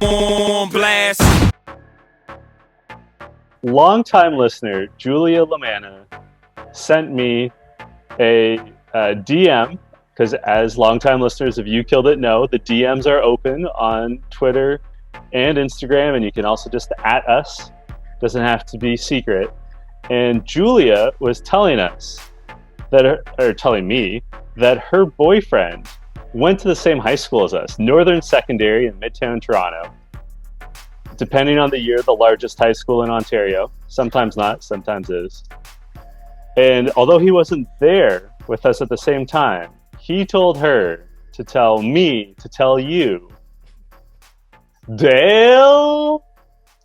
on blast. Longtime listener Julia Lamanna sent me a DM, because as longtime listeners of You Killed It know, the DMs are open on Twitter and Instagram, and you can also just at us. Doesn't have to be secret. And Julia was telling us telling me that her boyfriend went to the same high school as us, Northern Secondary in Midtown Toronto. Depending on the year, the largest high school in Ontario. Sometimes not, sometimes is. And although he wasn't there with us at the same time, he told her to tell me to tell you, Dale,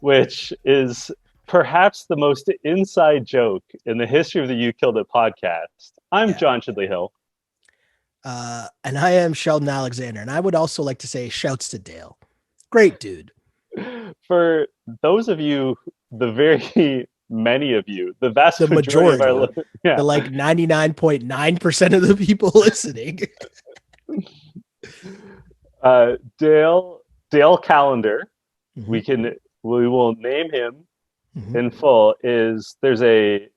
which is perhaps the most inside joke in the history of the You Killed It podcast. I'm John Chidley Hill. And I am Sheldon Alexander. And I would also like to say shouts to Dale. Great dude. For those of you, the very many of you, the vast majority of our the like 99.9% of the people listening. Dale Callender, Mm-hmm. we will name him in full. There's a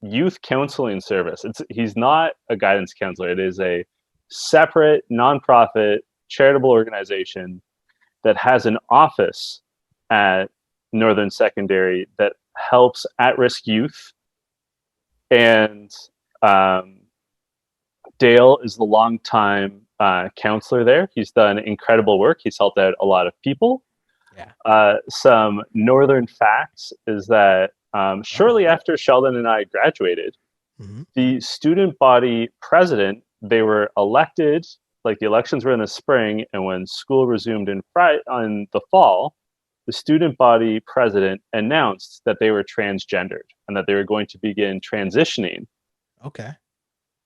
youth counseling service. He's not a guidance counselor. It is a separate nonprofit charitable organization that has an office at Northern Secondary that helps at-risk youth. And Dale is the longtime counselor there. He's done incredible work. He's helped out a lot of people. Yeah. Some Northern facts is that shortly after Sheldon and I graduated, the student body president, they were elected, like the elections were in the spring, and when school resumed in the fall, the student body president announced that they were transgendered and that they were going to begin transitioning. Okay.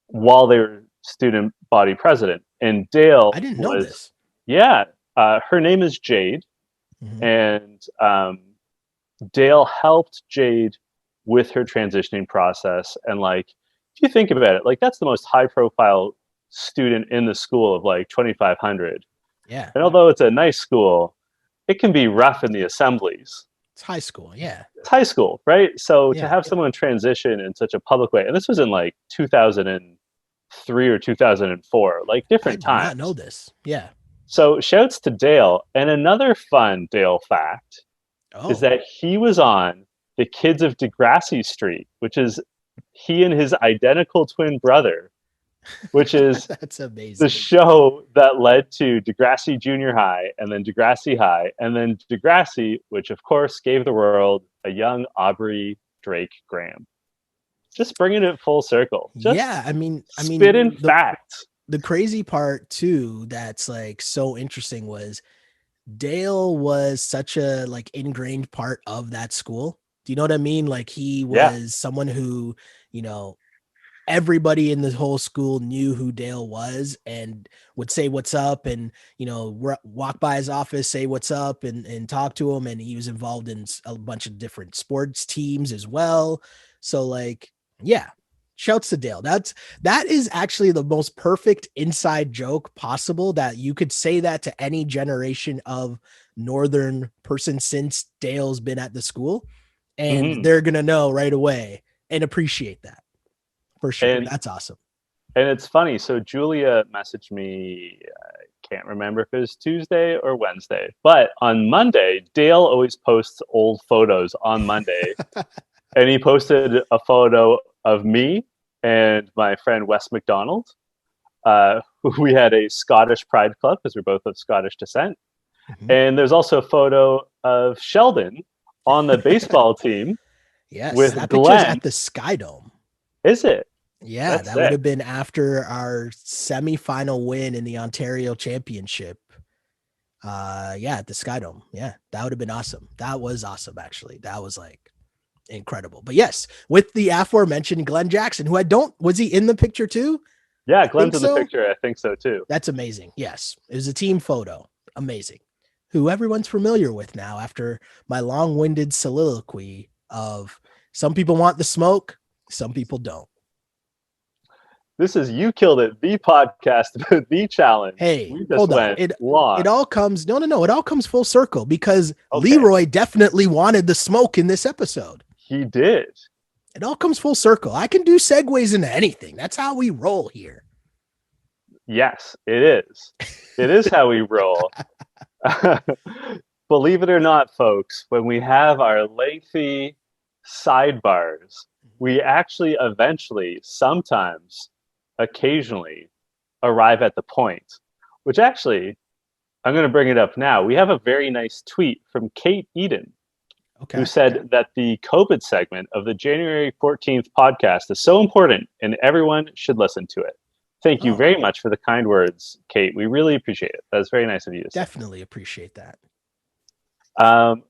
While they were student body president. And Dale, I didn't know this. Yeah. Her name is Jade. And Dale helped Jade with her transitioning process. And like, if you think about it, like that's the most high profile student in the school of like 2,500. Yeah. And although it's a nice school, it can be rough in the assemblies. It's high school. Yeah. It's high school, right? So to have someone transition in such a public way, and this was in like 2003 or 2004, like different times. I did not know this. Yeah. So shouts to Dale. And another fun Dale fact is that he was on The Kids of Degrassi Street, which is he and his identical twin brother, which is that's amazing. The show that led to Degrassi Junior High and then Degrassi High and then Degrassi, which of course gave the world a young Aubrey Drake Graham. Just bringing it full circle. I mean, spit in facts. The crazy part too, that's like so interesting, was Dale was such a like ingrained part of that school. Do you know what I mean? Like he was someone who, you know, everybody in the whole school knew who Dale was and would say what's up and, you know, walk by his office, say what's up and talk to him. And he was involved in a bunch of different sports teams as well. So like, yeah, shouts to Dale. That is actually the most perfect inside joke possible, that you could say that to any generation of Northern person since Dale's been at the school, and they're going to know right away and appreciate that. For sure. And that's awesome. And it's funny. So Julia messaged me, I can't remember if it was Tuesday or Wednesday, but on Monday, Dale always posts old photos on Monday. And he posted a photo of me and my friend Wes McDonald. We had a Scottish Pride Club because we're both of Scottish descent. And there's also a photo of Sheldon on the baseball team. Yes, with that Glenn. picture's at the Sky Dome. Is it? Yeah, that would have been after our semifinal win in the Ontario Championship. At the Sky Dome. Yeah, that would have been awesome. That was awesome, actually. That was like incredible. But yes, with the aforementioned Glenn Jackson, who was he in the picture too? Yeah, Glenn's in the picture. I think so too. That's amazing. Yes, it was a team photo. Amazing. Who everyone's familiar with now after my long-winded soliloquy of some people want the smoke, some people don't. This is You Killed It, the podcast about the challenge. Hey, We just hold on. went It long. all comes no. It all comes full circle because Okay, LeRoy definitely wanted the smoke in this episode. he did. It all comes full circle. I can do segues into anything. That's how we roll here. Yes, it is. It is how we roll. Believe it or not, folks, when we have our lengthy sidebars, we actually eventually, sometimes, occasionally, arrive at the point, which actually, I'm going to bring it up now. We have a very nice tweet from Kate Eden, who said that the COVID segment of the January 14th podcast is so important and everyone should listen to it. Thank you very much for the kind words, Kate. We really appreciate it. That's very nice of you to say. Definitely appreciate that.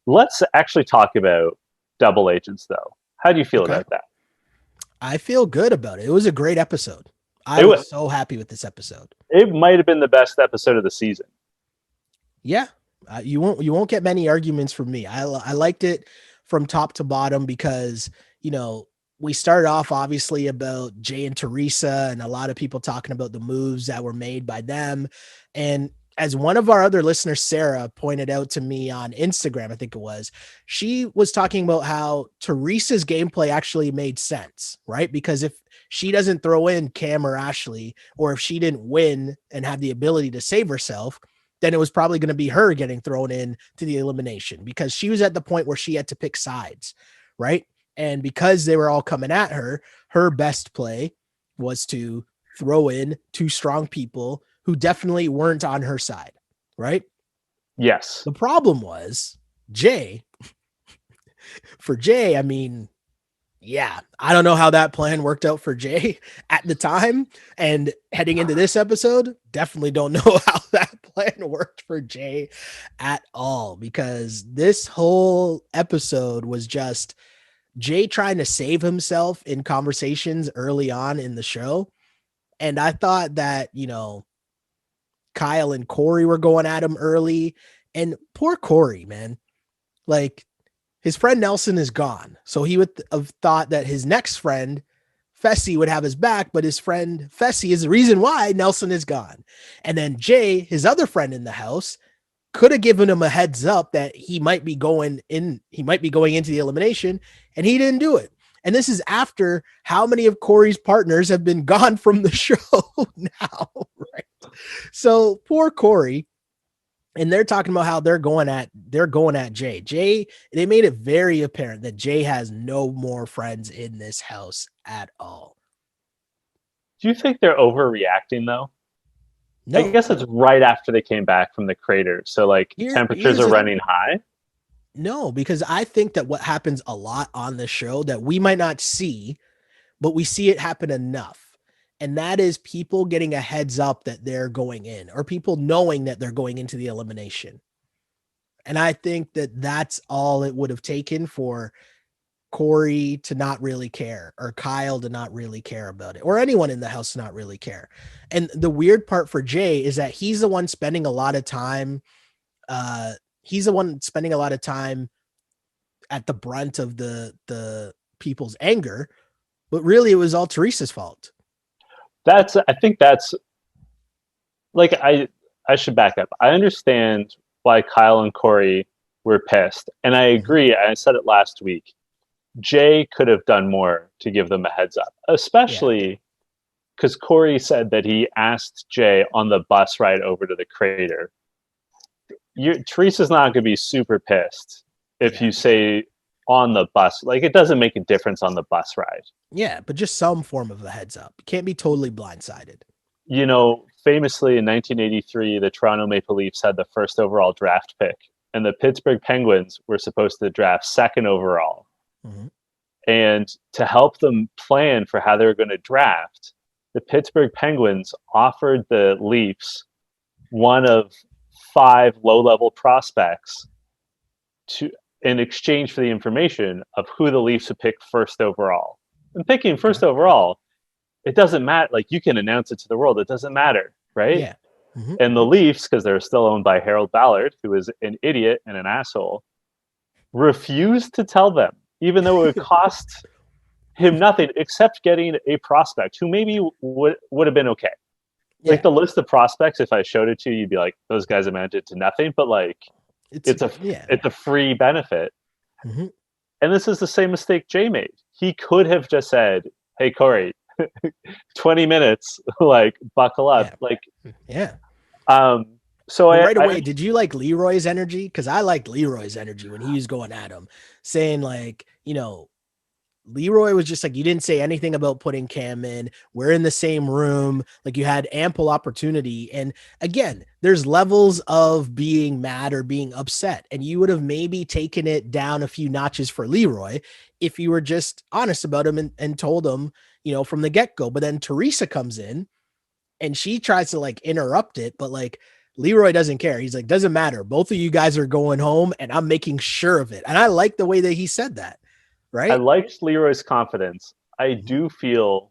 Let's actually talk about double agents, though. How do you feel about that? I feel good about it. It was a great episode. I was so happy with this episode. It might have been the best episode of the season. Yeah, you won't get many arguments from me. I liked it from top to bottom because, you know, we started off obviously about Jay and Theresa and a lot of people talking about the moves that were made by them. And as one of our other listeners, Sarah, pointed out to me on Instagram, I think it was, she was talking about how Theresa's gameplay actually made sense, right? Because if she doesn't throw in Cam or Ashley, or if she didn't win and have the ability to save herself, then it was probably going to be her getting thrown in to the elimination because she was at the point where she had to pick sides, right? And because they were all coming at her, her best play was to throw in two strong people who definitely weren't on her side, right? Yes. The problem was Jay. For Jay, I mean, yeah, I don't know how that plan worked out for Jay at the time. And heading into this episode, definitely don't know how that plan worked for Jay at all, because this whole episode was just Jay trying to save himself in conversations early on in the show. And I thought that, you know, Kyle and Corey were going at him early, and poor Corey, man, like his friend Nelson is gone. So he would have thought that his next friend Fessy would have his back, but his friend Fessy is the reason why Nelson is gone. And then Jay, his other friend in the house, could have given him a heads up that he might be going into the elimination, and he didn't do it. And this is after how many of Corey's partners have been gone from the show now, right? So poor Corey. And they're talking about how they're going at Jay. Jay, they made it very apparent that Jay has no more friends in this house at all. Do you think they're overreacting though? No. I guess it's right after they came back from the crater. So like temperatures are running high. No, because I think that what happens a lot on the show that we might not see, but we see it happen enough. And that is people getting a heads up that they're going in, or people knowing that they're going into the elimination. And I think that that's all it would have taken for Corey to not really care, or Kyle to not really care about it, or anyone in the house to not really care. And the weird part for Jay is that he's the one spending a lot of time. He's the one spending a lot of time at the brunt of the people's anger, but really it was all Theresa's fault. I think that's like, I should back up. I understand why Kyle and Corey were pissed. And I agree. I said it last week. Jay could have done more to give them a heads up, especially because Corey said that he asked Jay on the bus ride over to the crater. Teresa's not going to be super pissed if you say on the bus. Like, it doesn't make a difference on the bus ride. Yeah, but just some form of a heads up. You can't be totally blindsided. You know, famously in 1983, the Toronto Maple Leafs had the first overall draft pick, and the Pittsburgh Penguins were supposed to draft second overall. Mm-hmm. And to help them plan for how they were going to draft, the Pittsburgh Penguins offered the Leafs one of 5 low-level prospects in exchange for the information of who the Leafs would pick first overall. And picking first overall, it doesn't matter. Like, you can announce it to the world. It doesn't matter, right? Yeah. Mm-hmm. And the Leafs, because they're still owned by Harold Ballard, who is an idiot and an asshole, refused to tell them, even though it would cost him nothing except getting a prospect who maybe would have been okay. Yeah. Like the list of prospects, if I showed it to you, you'd be like, those guys amounted to nothing. But like, it's a free benefit. Mm-hmm. And this is the same mistake Jay made. He could have just said, "Hey Corey, 20 minutes, like buckle up." Like, yeah. So right away, did you like LeRoy's energy? Because I liked LeRoy's energy when he was going at him, saying like, LeRoy was just like, you didn't say anything about putting Cam in. We're in the same room. Like you had ample opportunity. And again, there's levels of being mad or being upset. And you would have maybe taken it down a few notches for LeRoy if you were just honest about him and told him, from the get-go. But then Theresa comes in and she tries to like interrupt it. But like LeRoy doesn't care. He's like, doesn't matter. Both of you guys are going home and I'm making sure of it. And I like the way that he said that. Right. I liked LeRoy's confidence. I do feel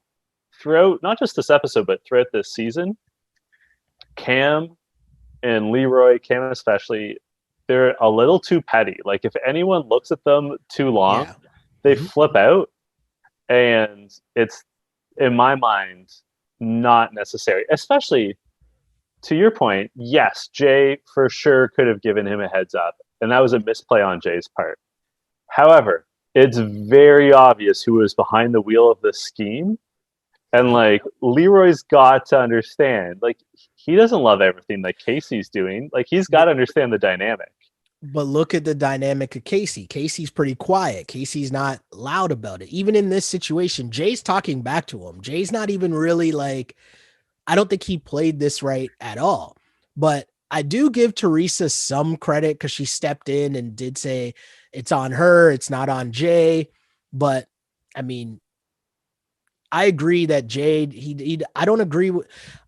throughout, not just this episode, but throughout this season, Cam and LeRoy, Cam especially, they're a little too petty. Like if anyone looks at them too long, they flip out. And it's, in my mind, not necessary. Especially, to your point, yes, Jay for sure could have given him a heads up. And that was a misplay on Jay's part. However, it's very obvious who was behind the wheel of this scheme. And like LeRoy's got to understand, like he doesn't love everything that Casey's doing. Like he's got to understand the dynamic. But look at the dynamic of Casey. Casey's pretty quiet. Casey's not loud about it. Even in this situation, Jay's talking back to him. Jay's not even really like, I don't think he played this right at all. But I do give Theresa some credit because she stepped in and did say it's on her. It's not on Jay. But I mean, I agree that Jay, I don't agree with,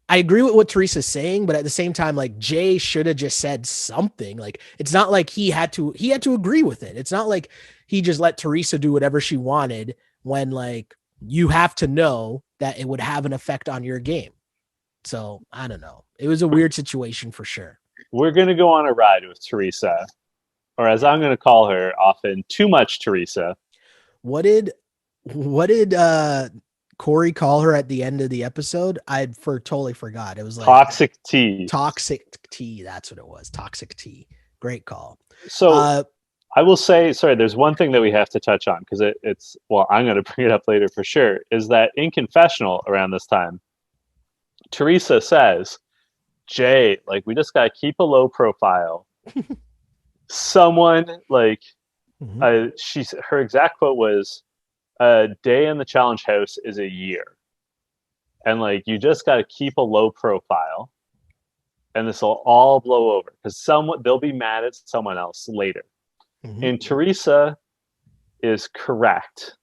I agree with what Theresa's saying, but at the same time, like Jay should have just said something. Like, it's not like he had to agree with it. It's not like he just let Theresa do whatever she wanted when like, you have to know that it would have an effect on your game. So I don't know. It was a weird situation for sure. We're going to go on a ride with Theresa, or as I'm going to call her often, too much Theresa. What did Corey call her at the end of the episode? Totally forgot. It was like toxic tea. Toxic tea. That's what it was. Toxic tea. Great call. So I will say, sorry, there's one thing that we have to touch on because it's, well, I'm going to bring it up later for sure, is that in confessional around this time, Theresa says, Jay, like, we just got to keep a low profile. Someone, like, her exact quote was, a day in the challenge house is a year. And, like, you just got to keep a low profile. And this will all blow over because they'll be mad at someone else later. And Theresa is correct,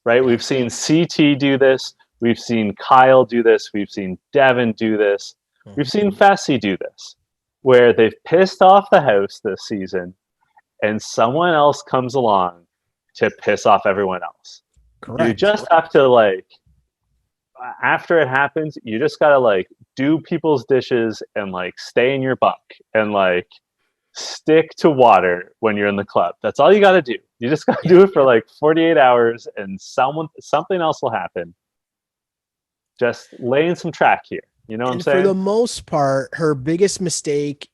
right? We've seen CT do this. We've seen Kyle do this. We've seen Devin do this. We've seen Fessy do this, where they've pissed off the house this season and someone else comes along to piss off everyone else. Correct. You just have to, like, after it happens, you just got to, like, do people's dishes and, like, stay in your bunk and, like, stick to water when you're in the club. That's all you got to do. You just got to do it for, like, 48 hours and something else will happen. Just laying some track here. You know what I'm saying? For the most part, her biggest mistake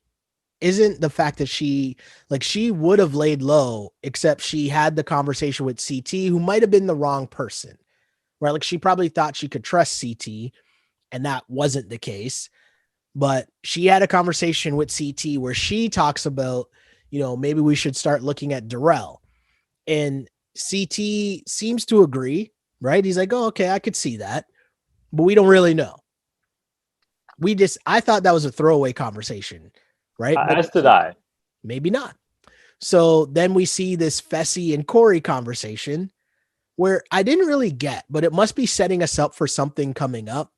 isn't the fact that she would have laid low, except she had the conversation with CT, who might have been the wrong person, right? Like she probably thought she could trust CT, and that wasn't the case. But she had a conversation with CT where she talks about, maybe we should start looking at Darrell. And CT seems to agree, right? He's like, oh, okay, I could see that. But we don't really know. I thought that was a throwaway conversation, right? As did I. Maybe not. So then we see this Fessy and Corey conversation where I didn't really get, but it must be setting us up for something coming up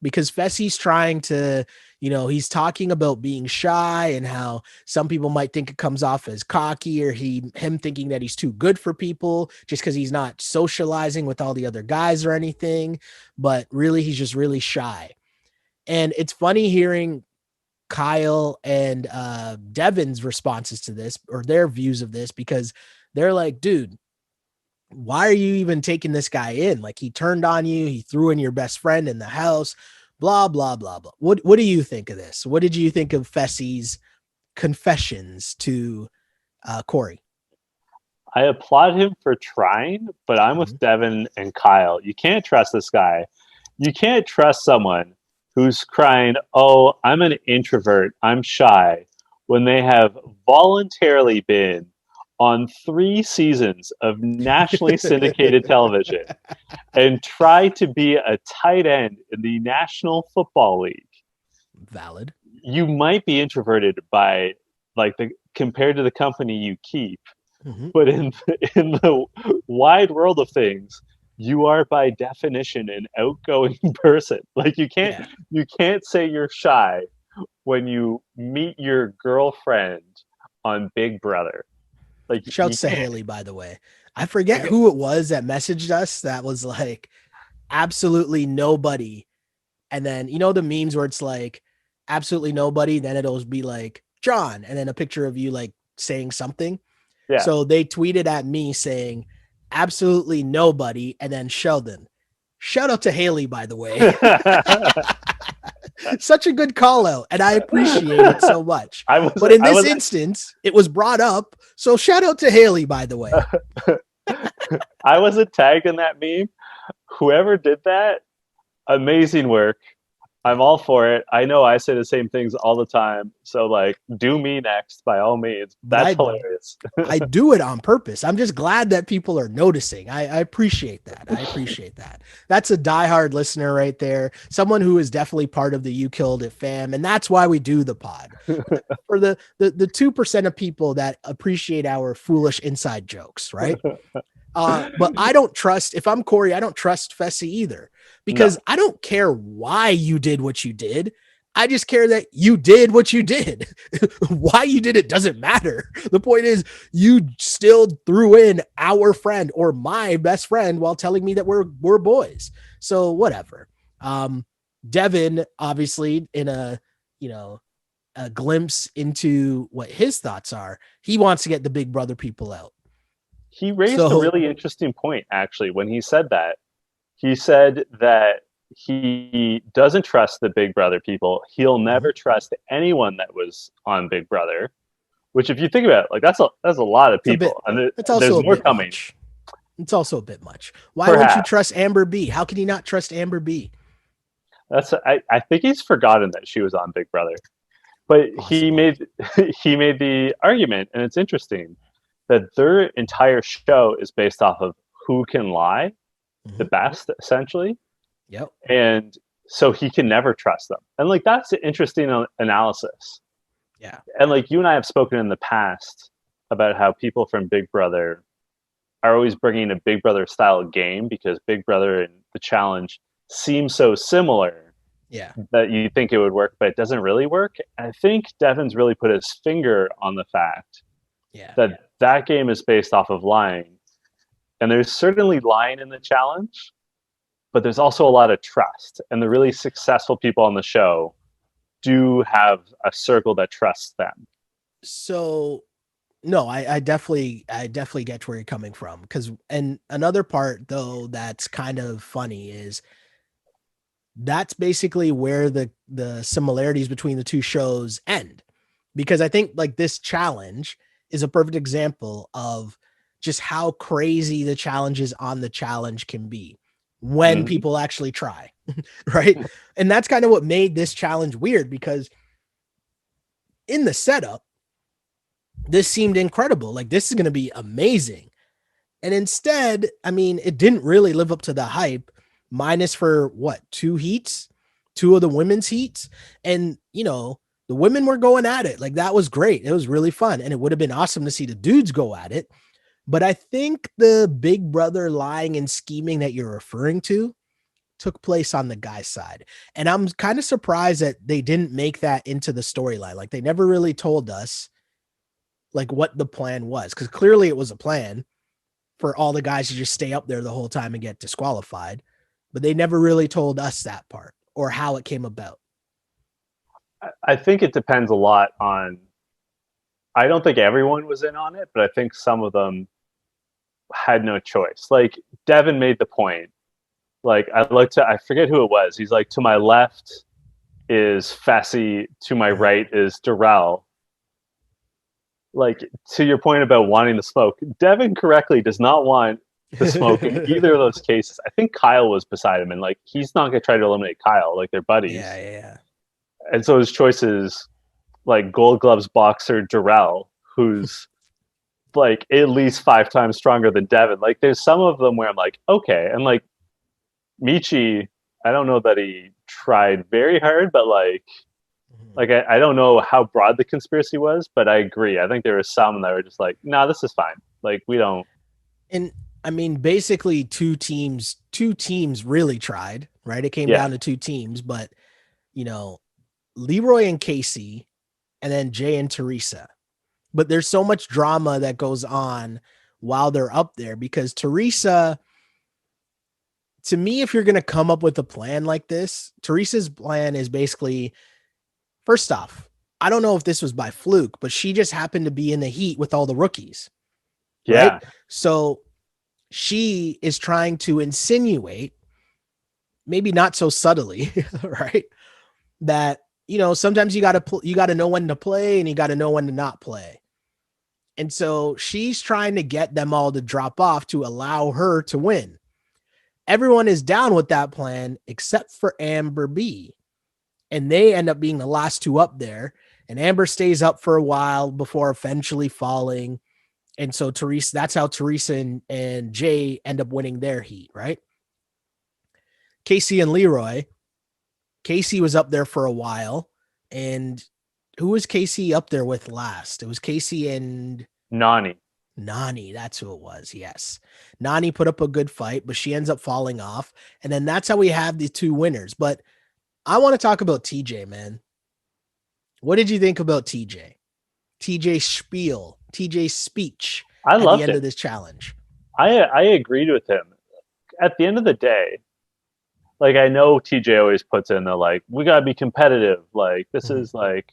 because Fessy's trying to, he's talking about being shy and how some people might think it comes off as cocky or him thinking that he's too good for people just because he's not socializing with all the other guys or anything, but really he's just really shy. And it's funny hearing Kyle and Devin's responses to this or their views of this because they're like, dude, why are you even taking this guy in? Like, he turned on you, he threw in your best friend in the house, blah, blah, blah, blah. What do you think of this? What did you think of Fessy's confessions to Corey? I applaud him for trying, but I'm Mhm. with Devin and Kyle. You can't trust this guy. You can't trust someone who's crying, "Oh, I'm an introvert. I'm shy," when they have voluntarily been on 3 seasons of nationally syndicated television and try to be a tight end in the National Football League. Valid. You might be introverted by like the compared to the company you keep, Mhm. but in the wide world of things, you are by definition an outgoing person. Like Yeah. you can't say you're shy when you meet your girlfriend on Big Brother. Like you Shouts to can't. Haley, by the way. I forget Okay. who it was that messaged us that was like, absolutely nobody. And then, you know, the memes where it's like, absolutely nobody, then it'll be like, John, and then a picture of you like saying something. Yeah. So they tweeted at me saying, absolutely nobody, and then Sheldon. Shout out to Haley, by the way. Such a good call out, and I appreciate it so much. I was But in I this was instance, it was brought up. So shout out to Haley, by the way. I wasn't tagged in that meme. Whoever did that, amazing work. Yeah. I'm all for it. I know I say the same things all the time. So like do me next by all means. But That's hilarious. I do it on purpose. I'm just glad that people are noticing. I appreciate that. I appreciate that. That's a diehard listener right there. Someone who is definitely part of the You Killed It fam. And that's why we do the pod. For the 2% of people that appreciate our foolish inside jokes, right? But I don't trust, if I'm Corey, I don't trust Fessy either, No. because I don't care why you did what you did. I just care that you did what you did. Why you did it doesn't matter. The point is, you still threw in our friend or my best friend while telling me that we're boys. So whatever. Um, Devin, obviously, in a you know a glimpse into what his thoughts are, he wants to get the Big Brother people out. He raised a So really interesting point actually when he said that. He said that he doesn't trust the Big Brother people. He'll mhm. never trust anyone that was on Big Brother. Which, if you think about it, like that's a lot of It's a bit. people, and It's also there's a more bit coming. much. It's also a bit much. Why wouldn't you Perhaps trust Amber B? How can you not trust Amber B? I think he's forgotten that she was on Big Brother, but he Possibly. made he made the argument, and it's interesting that their entire show is based off of who can lie the Mhm. best, essentially, Yep. and so he can never trust them. And like that's an interesting analysis. Yeah. And like you and I have spoken in the past about how people from Big Brother are always bringing a Big Brother style game because Big Brother and the challenge seem so similar Yeah. that you think it would work, but it doesn't really work. And I think Devin's really put his finger on the fact Yeah. that that game is based off of lying. And there's certainly lying in the challenge, but there's also a lot of trust. And the really successful people on the show do have a circle that trusts them. So no, I definitely get where you're coming from. And another part though that's kind of funny is that's basically where the similarities between the two shows end, because I think like this challenge is a perfect example of just how crazy the challenges on the challenge can be when Mm-hmm. people actually try. Right. And that's kind of what made this challenge weird, because in the setup this seemed incredible, like this is going to be amazing. And instead, I mean, it didn't really live up to the hype, minus for what, two heats, two of the women's heats. And, the women were going at it. Like that was great. It was really fun. And it would have been awesome to see the dudes go at it. But I think the Big Brother lying and scheming that you're referring to took place on the guy's side. And I'm kind of surprised that they didn't make that into the storyline. Like they never really told us like what the plan was, because clearly it was a plan for all the guys to just stay up there the whole time and get disqualified. But they never really told us that part or how it came about. I think it depends a lot on. I don't think everyone was in on it, but I think some of them had no choice. Like Devin made the point. Like I forget who it was. He's like, to my left is Fessy, to my right is Darrell. Like to your point about wanting the smoke, Devin correctly does not want the smoke in either of those cases. I think Kyle was beside him, and like he's not gonna try to eliminate Kyle. Like they're Yeah, buddies, yeah. and so his choice is like Gold Gloves boxer Darrell, who's like at least 5 times stronger than Devin. Like there's some of them where I'm like, okay, and like Michi, I don't know that he tried very hard, but I don't know how broad the conspiracy was, but I agree. I think there were some that were just like, nah, this is fine. Like we don't. And I mean, basically two teams really tried, right? It came Yeah, down to two teams, but you know, LeRoy and Casey, and then Jay and Theresa. But there's so much drama that goes on while they're up there because Theresa, to me, if you're going to come up with a plan like this, Theresa's plan is basically, first off, I don't know if this was by fluke, but she just happened to be in the heat with all the rookies, right? yeah, So she is trying to insinuate, maybe not so subtly, right? That, sometimes you got to know when to play and you got to know when to not play. And so she's trying to get them all to drop off to allow her to win. Everyone is down with that plan except for Amber B. And they end up being the last two up there. And Amber stays up for a while before eventually falling. And so Theresa, that's how Theresa and Jay end up winning their heat, right? Casey and LeRoy. Casey was up there for a while. And who was Casey up there with last? It was Casey and Nani. Nani. That's who it was. Yes. Nani put up a good fight, but she ends up falling off. And then that's how we have the two winners. But I want to talk about TJ, man. What did you think about TJ? TJ's spiel, TJ's speech I at the loved end of it. this challenge. I agreed with him. At the end of the day, like I know TJ always puts in the like, we gotta be competitive. Like this is like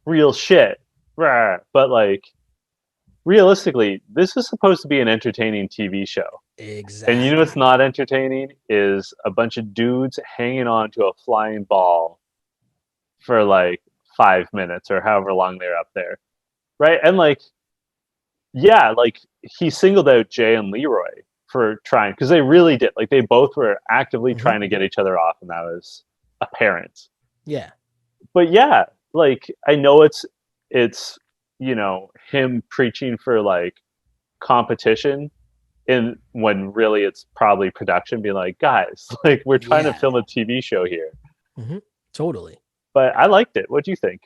real shit. Rah. But like realistically, this is supposed to be an entertaining TV show. And you know what's Exactly. not entertaining is a bunch of dudes hanging on to a flying ball for like 5 minutes or however long they're up there. Right. And like, yeah, like he singled out Jay and LeRoy for trying because they really did. Like they both were actively Mm-hmm. trying to get each other off, and that was apparent. Yeah. But yeah, like I know it's him preaching for like competition in when really it's probably production being like, guys, like we're trying to Yeah. film a TV show here. Mm-hmm. Totally. But I liked it. What do you think?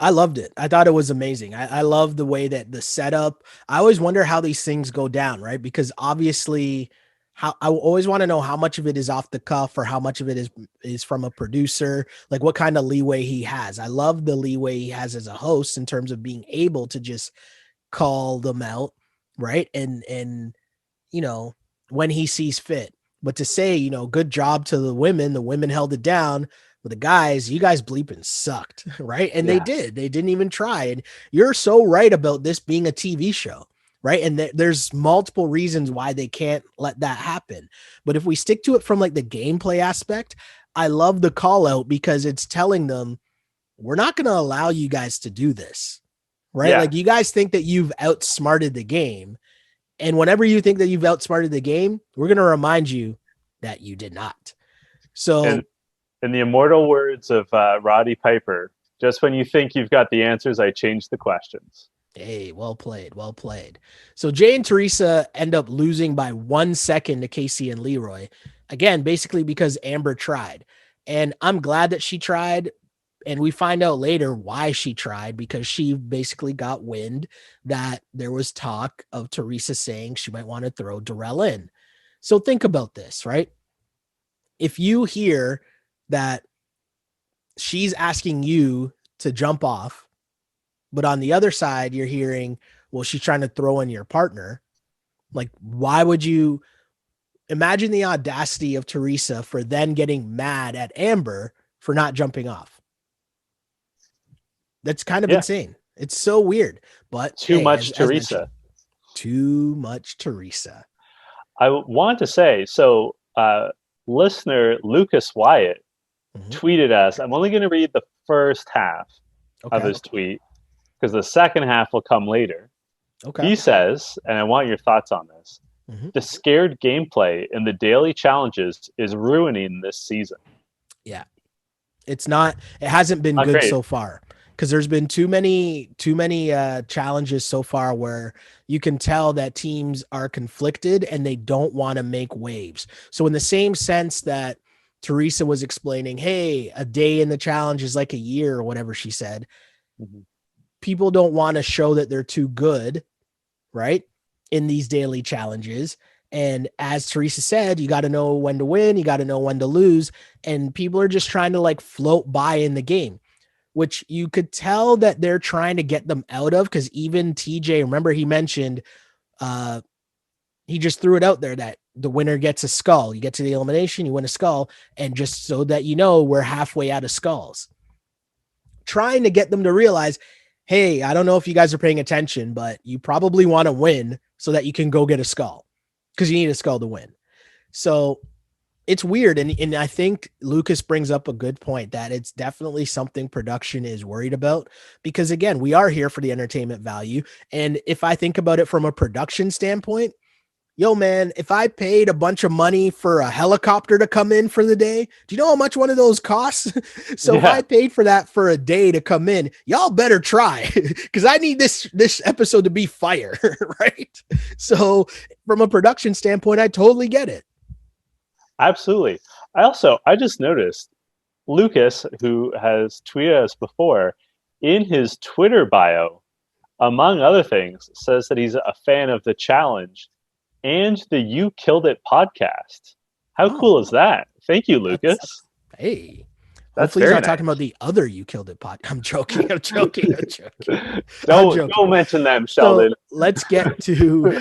I loved it. I thought it was amazing. I love the way that the setup. I always wonder how these things go down, right? Because obviously, how I always want to know how much of it is off the cuff or how much of it is from a producer, like what kind of leeway he has. I love the leeway he has as a host in terms of being able to just call them out, right? And when he sees fit. But to say, good job to the women held it down. But the guys, you guys bleeping sucked, right? And they Yeah. did. They didn't even try. And you're so right about this being a TV show, right? And there's multiple reasons why they can't let that happen. But if we stick to it from like the gameplay aspect, I love the call out because it's telling them we're not going to allow you guys to do this, right? Yeah. Like you guys think that you've outsmarted the game. And whenever you think that you've outsmarted the game, we're going to remind you that you did not. So And in the immortal words of Roddy Piper, just when you think you've got the answers, I change the questions. hey, well played, well played. So Jay and Theresa end up losing by 1 second to Casey and LeRoy. Again, basically because Amber tried. And I'm glad that she tried. And we find out later why she tried because she basically got wind that there was talk of Theresa saying she might want to throw Darrell in. So think about this, right? If you hear that she's asking you to jump off, but on the other side, you're hearing, well, she's trying to throw in your partner. Like, why would you imagine the audacity of Theresa for then getting mad at Amber for not jumping off? That's kind of Yeah. insane. It's so weird. But Too hey, much as mentioned, Theresa. Too much Theresa. I want to say, so listener Lucas Wyatt Mhm. tweeted us. I'm only going to read the first half of Okay. his tweet because the second half will come later. Okay. He says, and I want your thoughts on this, Hmm. the scared gameplay in the daily challenges is ruining this season. Yeah. It's not. It hasn't been Not good great. so far because there's been too many challenges so far where you can tell that teams are conflicted and they don't want to make waves. So in the same sense that Theresa was explaining, hey, a day in the challenge is like a year or whatever she said. Mm-hmm. People don't want to show that they're too good, right? In these daily challenges. And as Theresa said, you got to know when to win, you got to know when to lose. And people are just trying to like float by in the game, which you could tell that they're trying to get them out of. Because even TJ, remember he mentioned, uh, he just threw it out there that the winner gets a skull. You get to the elimination, you win a skull. And just so that you know, we're halfway out of skulls. Trying to get them to realize, hey, I don't know if you guys are paying attention, but you probably want to win so that you can go get a skull because you need a skull to win. So it's weird. And I think Lucas brings up a good point that it's definitely something production is worried about because, again, we are here for the entertainment value. And if I think about it from a production standpoint, yo, man, if I paid a bunch of money for a helicopter to come in for the day, do you know how much one of those costs? So if I Yeah, paid for that for a day to come in, y'all better try because I need this episode to be fire, right? So from a production standpoint, I totally get it. absolutely. I just noticed Lucas, who has tweeted us before, in his Twitter bio, among other things, says that he's a fan of the challenge and the You Killed It podcast. How Oh, cool is that? Thank you, that's Lucas. hey. That's Hopefully he's very not talking about nice. the other You Killed It pod. I'm joking. I'm joking. I'm joking. I'm Don't joking. mention them, So Sheldon. let's get to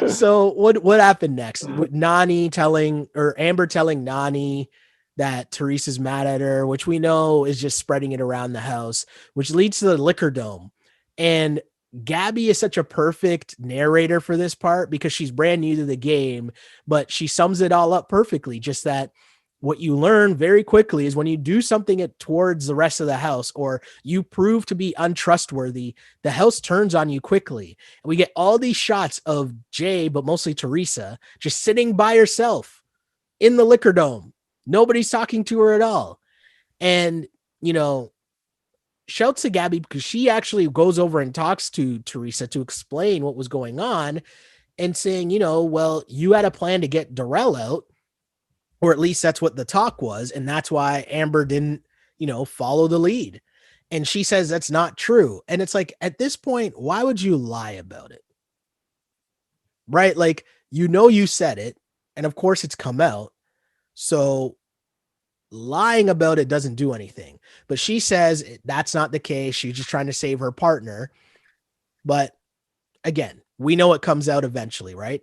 so what happened next? Nani telling or Amber telling Nani that Teresa's mad at her, which we know is just spreading it around the house, which leads to the liquor dome. And Gabby is such a perfect narrator for this part because she's brand new to the game, but she sums it all up perfectly. Just that what you learn very quickly is when you do something towards the rest of the house or you prove to be untrustworthy, the house turns on you quickly. And we get all these shots of Jay, but mostly Theresa, just sitting by herself in the liquor dome. Nobody's talking to her at all. And, you know, shouts to Gabby because she actually goes over and talks to Theresa to explain what was going on and saying, well, you had a plan to get Darrell out, or at least that's what the talk was. And that's why Amber didn't, follow the lead. And she says that's not true. And it's like, at this point, why would you lie about it? Right? Like, you said it. And of course, it's come out. So lying about it doesn't do anything. But she says that's not the case. She's just trying to save her partner. But again, we know it comes out eventually, right?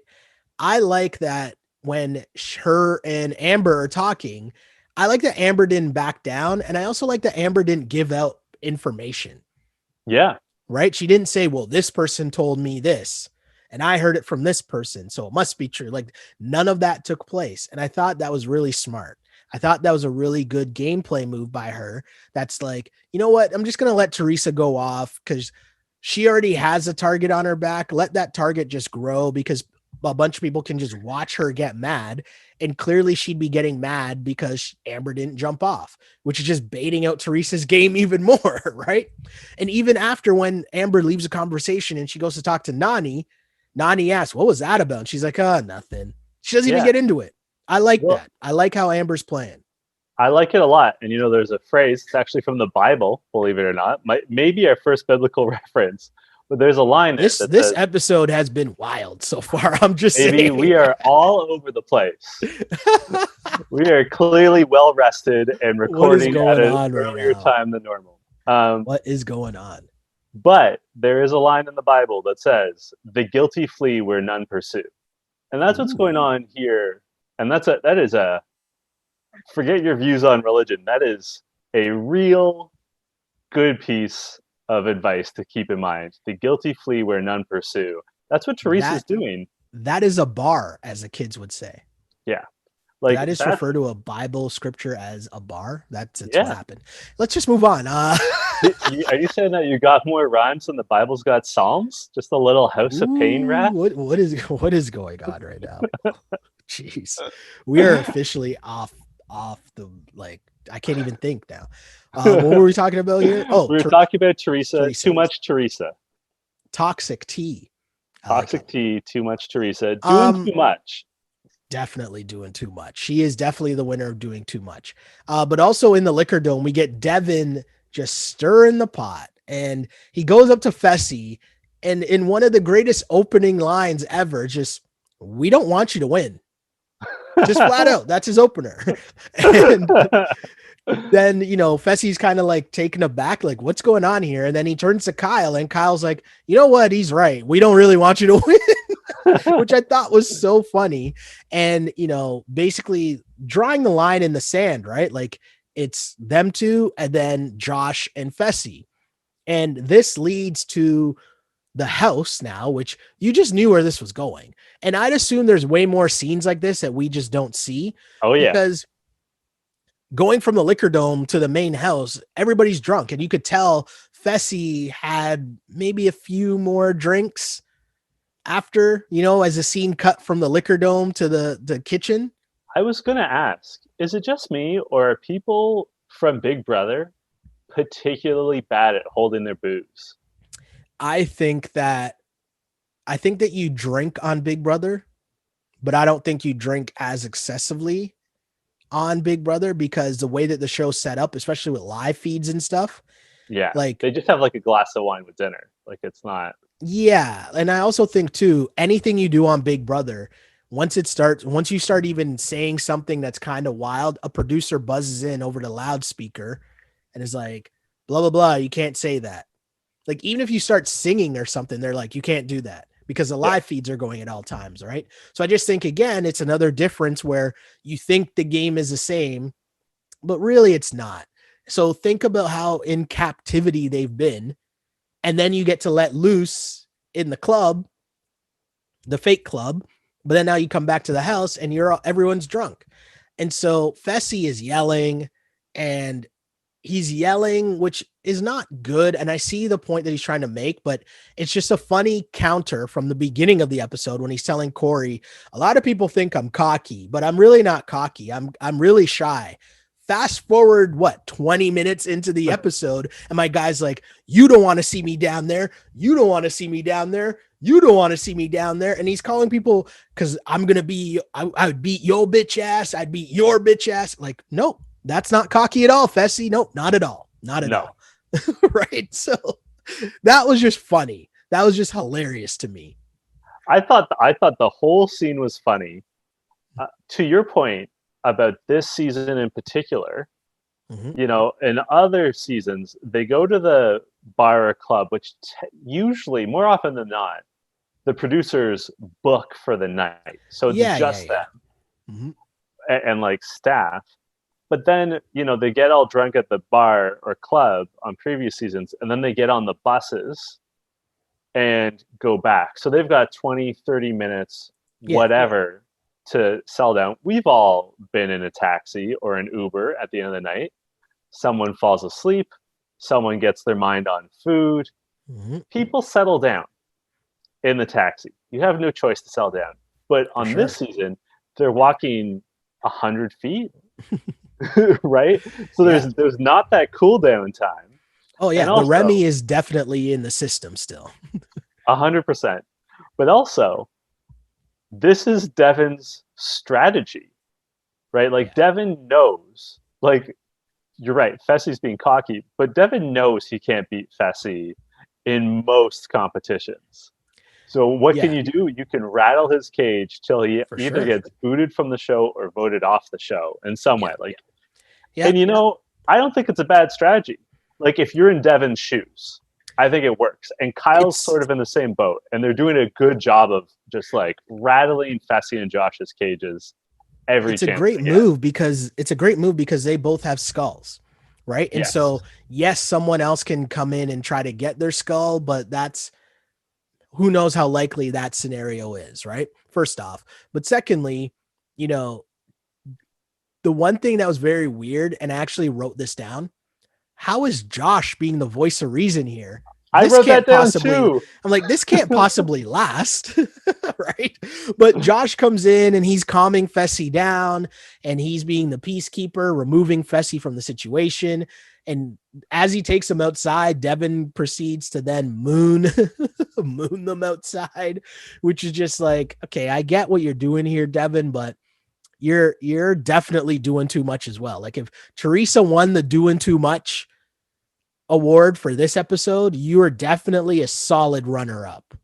I like that when her and Amber are talking, I like that Amber didn't back down. And I also like that Amber didn't give out information, Yeah, right? She didn't say, well, this person told me this and I heard it from this person. So it must be true. Like none of that took place. And I thought that was really smart. I thought that was a really good gameplay move by her. That's like, you know what? I'm just going to let Theresa go off because she already has a target on her back. Let that target just grow because a bunch of people can just watch her get mad. And clearly she'd be getting mad because Amber didn't jump off, which is just baiting out Theresa's game even more, right? And even after when Amber leaves a conversation and she goes to talk to Nani, Nani asks, what was that about? And she's like, nothing. She doesn't even yeah. get into it. I like Well, that. I like how Amber's playing. I like it a lot. And there's a phrase, it's actually from the Bible, believe it or not, maybe our first biblical reference, but there's a line there that This says, episode has been wild so far. I'm just maybe saying. we are all over the place. We are clearly well rested and What is recording at going an on right earlier now? time than normal. Um, What is going on? but there is a line in the Bible that says, "The guilty flee where none pursue," and that's what's going Ooh. on here. And that is a forget your views on religion. That is a real good piece of advice to keep in mind. The guilty flee where none pursue. That's what Theresa's That doing. that is a bar, as the kids would say. Yeah. Did Like I just that's refer to a Bible scripture as a bar? That's what yeah. happened. Let's just move on. Are you saying that you got more rhymes than the Bible's got Psalms? Just a little House of Pain Ooh, rap? what is going on right now? Jeez, we are officially off the like. I can't even think now. What were we talking about here? Oh, We were talking about Theresa. Too Teresa's much Theresa. toxic tea. I like Toxic it. tea. Too much Theresa. Doing Um, too much. Definitely doing too much. She is definitely the winner of doing too much. But also in the liquor dome, we get Devin just stirring the pot, and he goes up to Fessy, and in one of the greatest opening lines ever, just we don't want you to win. Just flat out. That's his opener. And then, Fessy's kind of like taken aback, like, what's going on here? And then he turns to Kyle, and Kyle's like, you know what? He's right. We don't really want you to win, which I thought was so funny. And, basically drawing the line in the sand, right? Like it's them two and then Josh and Fessy. And this leads to the house now, which you just knew where this was going. And I'd assume there's way more scenes like this that we just don't see Oh yeah. because going from the liquor dome to the main house, everybody's drunk. And you could tell Fessy had maybe a few more drinks after, as a scene cut from the liquor dome to the kitchen. I was gonna ask, is it just me or are people from Big Brother particularly bad at holding their booze? I think that you drink on Big Brother, but I don't think you drink as excessively on Big Brother because the way that the show's set up, especially with live feeds and stuff, Yeah. like, They just have like a glass of wine with dinner. Like it's not yeah. And I also think too, anything you do on Big Brother, once you start even saying something that's kind of wild, a producer buzzes in over the loudspeaker and is like, blah, blah, blah. You can't say that. Like, even if you start singing or something, they're like, you can't do that because the yeah. live feeds are going at all times. Right. So I just think, again, it's another difference where you think the game is the same, but really it's not. So think about how in captivity they've been. And then you get to let loose in the club, the fake club. But then now you come back to the house and everyone's drunk. And so Fessy is yelling and he's yelling, which is not good. And I see the point that he's trying to make, but it's just a funny counter from the beginning of the episode when he's telling Corey, a lot of people think I'm cocky, but I'm really not cocky. I'm really shy. Fast forward, 20 minutes into the episode, and my guy's like, you don't want to see me down there. You don't want to see me down there. You don't want to see me down there. And he's calling people because I would beat your bitch ass. I'd beat your bitch ass. Like, nope, that's not cocky at all, Fessy. Nope, not at all. Not at all. Right. So that was just funny. That was just hilarious to me. I thought the whole scene was funny. To your point about this season in particular, in other seasons, they go to the bar or club, which usually, more often than not, the producers book for the night. So it's just them and like staff. But then, they get all drunk at the bar or club on previous seasons, and then they get on the buses and go back. So they've got 20, 30 minutes, whatever, to sell down. We've all been in a taxi or an Uber at the end of the night. Someone falls asleep. Someone gets their mind on food. People settle down in the taxi. You have no choice to settle down. But on this season, they're walking 100 feet, right? So there's not that cool down time. Oh yeah, also, the Remy is definitely in the system still. 100%. But also, this is Devin's strategy, right? Like Devin knows, like you're right, Fessy's being cocky, but Devin knows he can't beat Fessy in most competitions. So what can you do? You can rattle his cage till he either gets booted from the show or voted off the show in some way. Like, and I don't think it's a bad strategy. Like if you're in Devin's shoes, I think it works. And Kyle's sort of in the same boat, and they're doing a good job of just like rattling Fessy and Josh's cages every chance. It's a great move because they both have skulls, right? And Yes. so, yes, someone else can come in and try to get their skull, but that's who knows how likely that scenario is, right? First off. But secondly, you know, the one thing that was very weird, and I actually wrote this down, how is Josh being the voice of reason here? I This wrote that can't down possibly, too. I'm like, this can't possibly last, right? But Josh comes in and he's calming Fessy down and he's being the peacekeeper, removing Fessy from the situation. And as he takes him outside, Devin proceeds to then moon them outside, which is just like, okay, I get what you're doing here, Devin, but you're definitely doing too much as well. Like if Theresa won the doing too much award for this episode, you are definitely a solid runner up.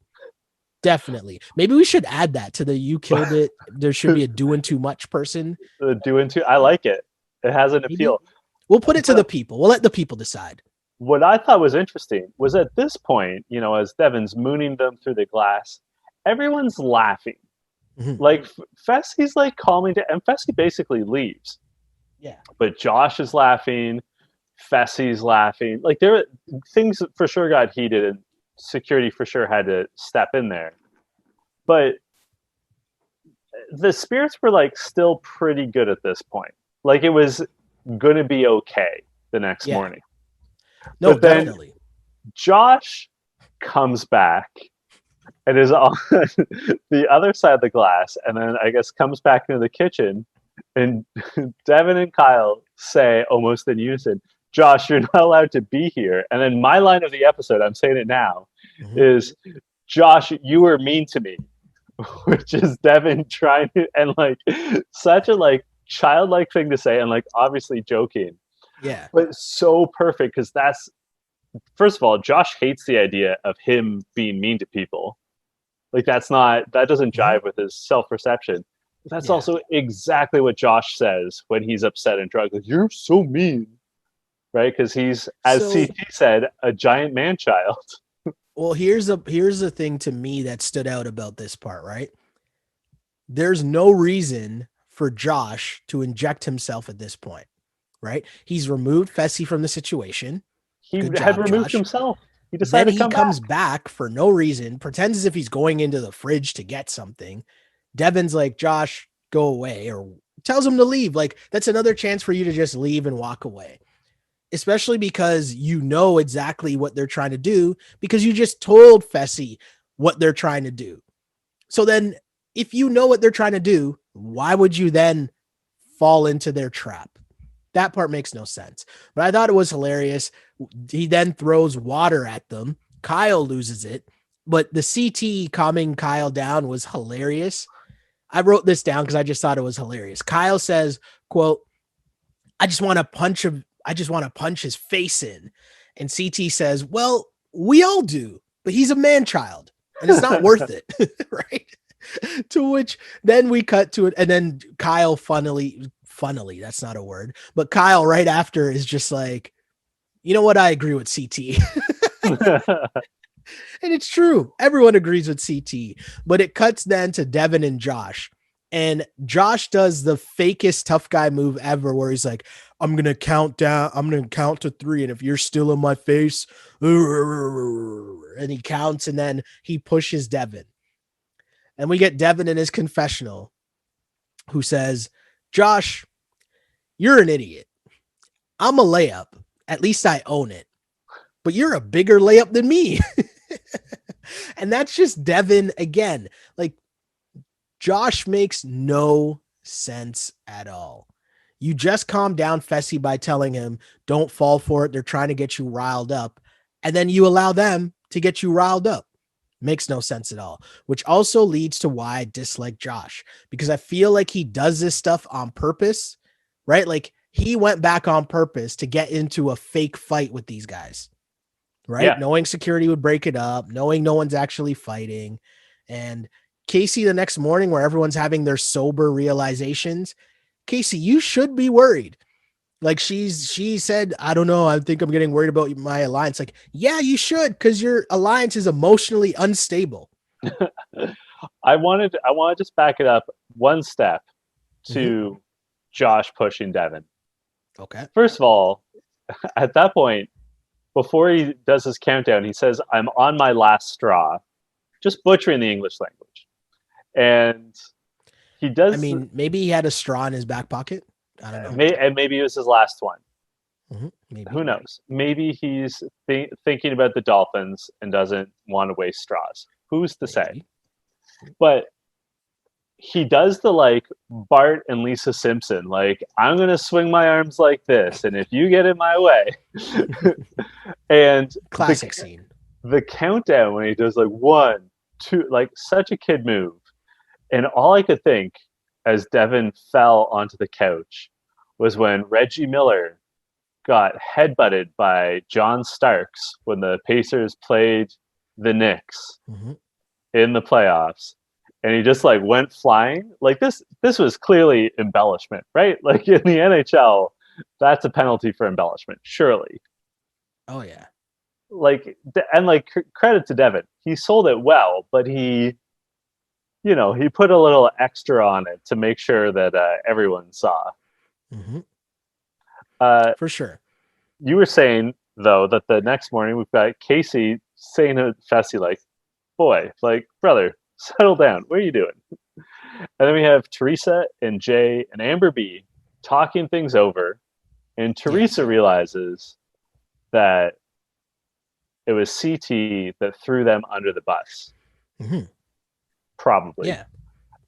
Definitely. Maybe we should add that to the you killed it. There should be a doing too much person. Doing too. I like it. It has an Maybe appeal. we'll put it to the But people. We'll let the people decide. what I thought was interesting was at this point, as Devin's mooning them through the glass, everyone's laughing. Mhm. Like Fessy's like calming down, and Fessy basically leaves. Yeah. But Josh is laughing. Fessy's laughing. Like things for sure got heated, and security for sure had to step in there. But the spirits were like still pretty good at this point. Like it was going to be okay the next Yeah. morning. No, But then definitely. Josh comes back and is on the other side of the glass, and then I guess comes back into the kitchen, and Devin and Kyle say almost in unison, "Josh, you're not allowed to be here." And then my line of the episode, I'm saying it now, is, "Josh, you were mean to me," which is Devin trying to, and like such a like childlike thing to say, and like obviously joking, Yeah. but so perfect because that's, first of all, Josh hates the idea of him being mean to people. Like that doesn't jive with his self perception. That's Yeah. also exactly what Josh says when he's upset and drunk. Like, you're so mean, right? Because he's, as So, CT said, a giant man child. well, here's a thing to me that stood out about this part, right? There's no reason for Josh to inject himself at this point, right? He's removed Fessy from the situation. He Good had job, removed Josh. himself. He Then decided to he come back. comes back for no reason, pretends as if he's going into the fridge to get something. Devin's like, Josh, go away, or tells him to leave. Like, that's another chance for you to just leave and walk away, especially because you know exactly what they're trying to do because you just told Fessy what they're trying to do. So then, if you know what they're trying to do, why would you then fall into their trap? That part makes no sense. But I thought it was hilarious. He then throws water at them. Kyle loses it. But the CT calming Kyle down was hilarious. I wrote this down because I just thought it was hilarious. Kyle says, quote, I just want to punch his face in. And CT says, well, we all do, but he's a man child and it's not worth it. Right. To which then we cut to it. And then Kyle funnily, that's not a word, but Kyle right after is just like, you know what? I agree with CT. And it's true. Everyone agrees with CT, but it cuts then to Devin and Josh. And Josh does the fakest tough guy move ever where he's like, I'm going to count down. I'm going to count to 3. And if you're still in my face, and he counts and then he pushes Devin. And we get Devin in his confessional who says, Josh, you're an idiot. I'm a layup. At least I own it. But you're a bigger layup than me. And that's just Devin again. Like, Josh makes no sense at all. You just calm down Fessy by telling him, don't fall for it. They're trying to get you riled up. And then you allow them to get you riled up. Makes no sense at all, which also leads to why I dislike Josh, because I feel like he does this stuff on purpose, right? Like he went back on purpose to get into a fake fight with these guys, right? Yeah. Knowing security would break it up, knowing no one's actually fighting. And Casey, the next morning where everyone's having their sober realizations, Casey, you should be worried. Like she said, I don't know. I think I'm getting worried about my alliance. Like, yeah, you should, because your alliance is emotionally unstable. I want to just back it up one step to Josh pushing Devin. Okay. First of all, at that point, before he does his countdown, he says, "I'm on my last straw," just butchering the English language. And he I does, mean, maybe he had a straw in his back pocket. I don't know. and maybe it was his last one. Maybe. Who knows? Maybe he's thinking about the Dolphins and doesn't want to waste straws. Who's to say? Maybe. But he does the like Bart and Lisa Simpson, like, I'm going to swing my arms like this, and if you get in my way. And Classic scene. The countdown when he does like one, two, like such a kid move. And all I could think as Devin fell onto the couch was when Reggie Miller got headbutted by John Starks when the Pacers played the Knicks in the playoffs. And he just like went flying. Like this was clearly embellishment, right? Like in the NHL, that's a penalty for embellishment, surely. Oh yeah. Like, and like credit to Devin, he sold it well, but he put a little extra on it to make sure that everyone saw. For sure. You were saying though that the next morning we've got Casey saying to Fessy, like, boy, like, brother, settle down, what are you doing? And then we have Theresa and Jay and Amber B talking things over, and Theresa realizes that it was CT that threw them under the bus. Probably. Yeah.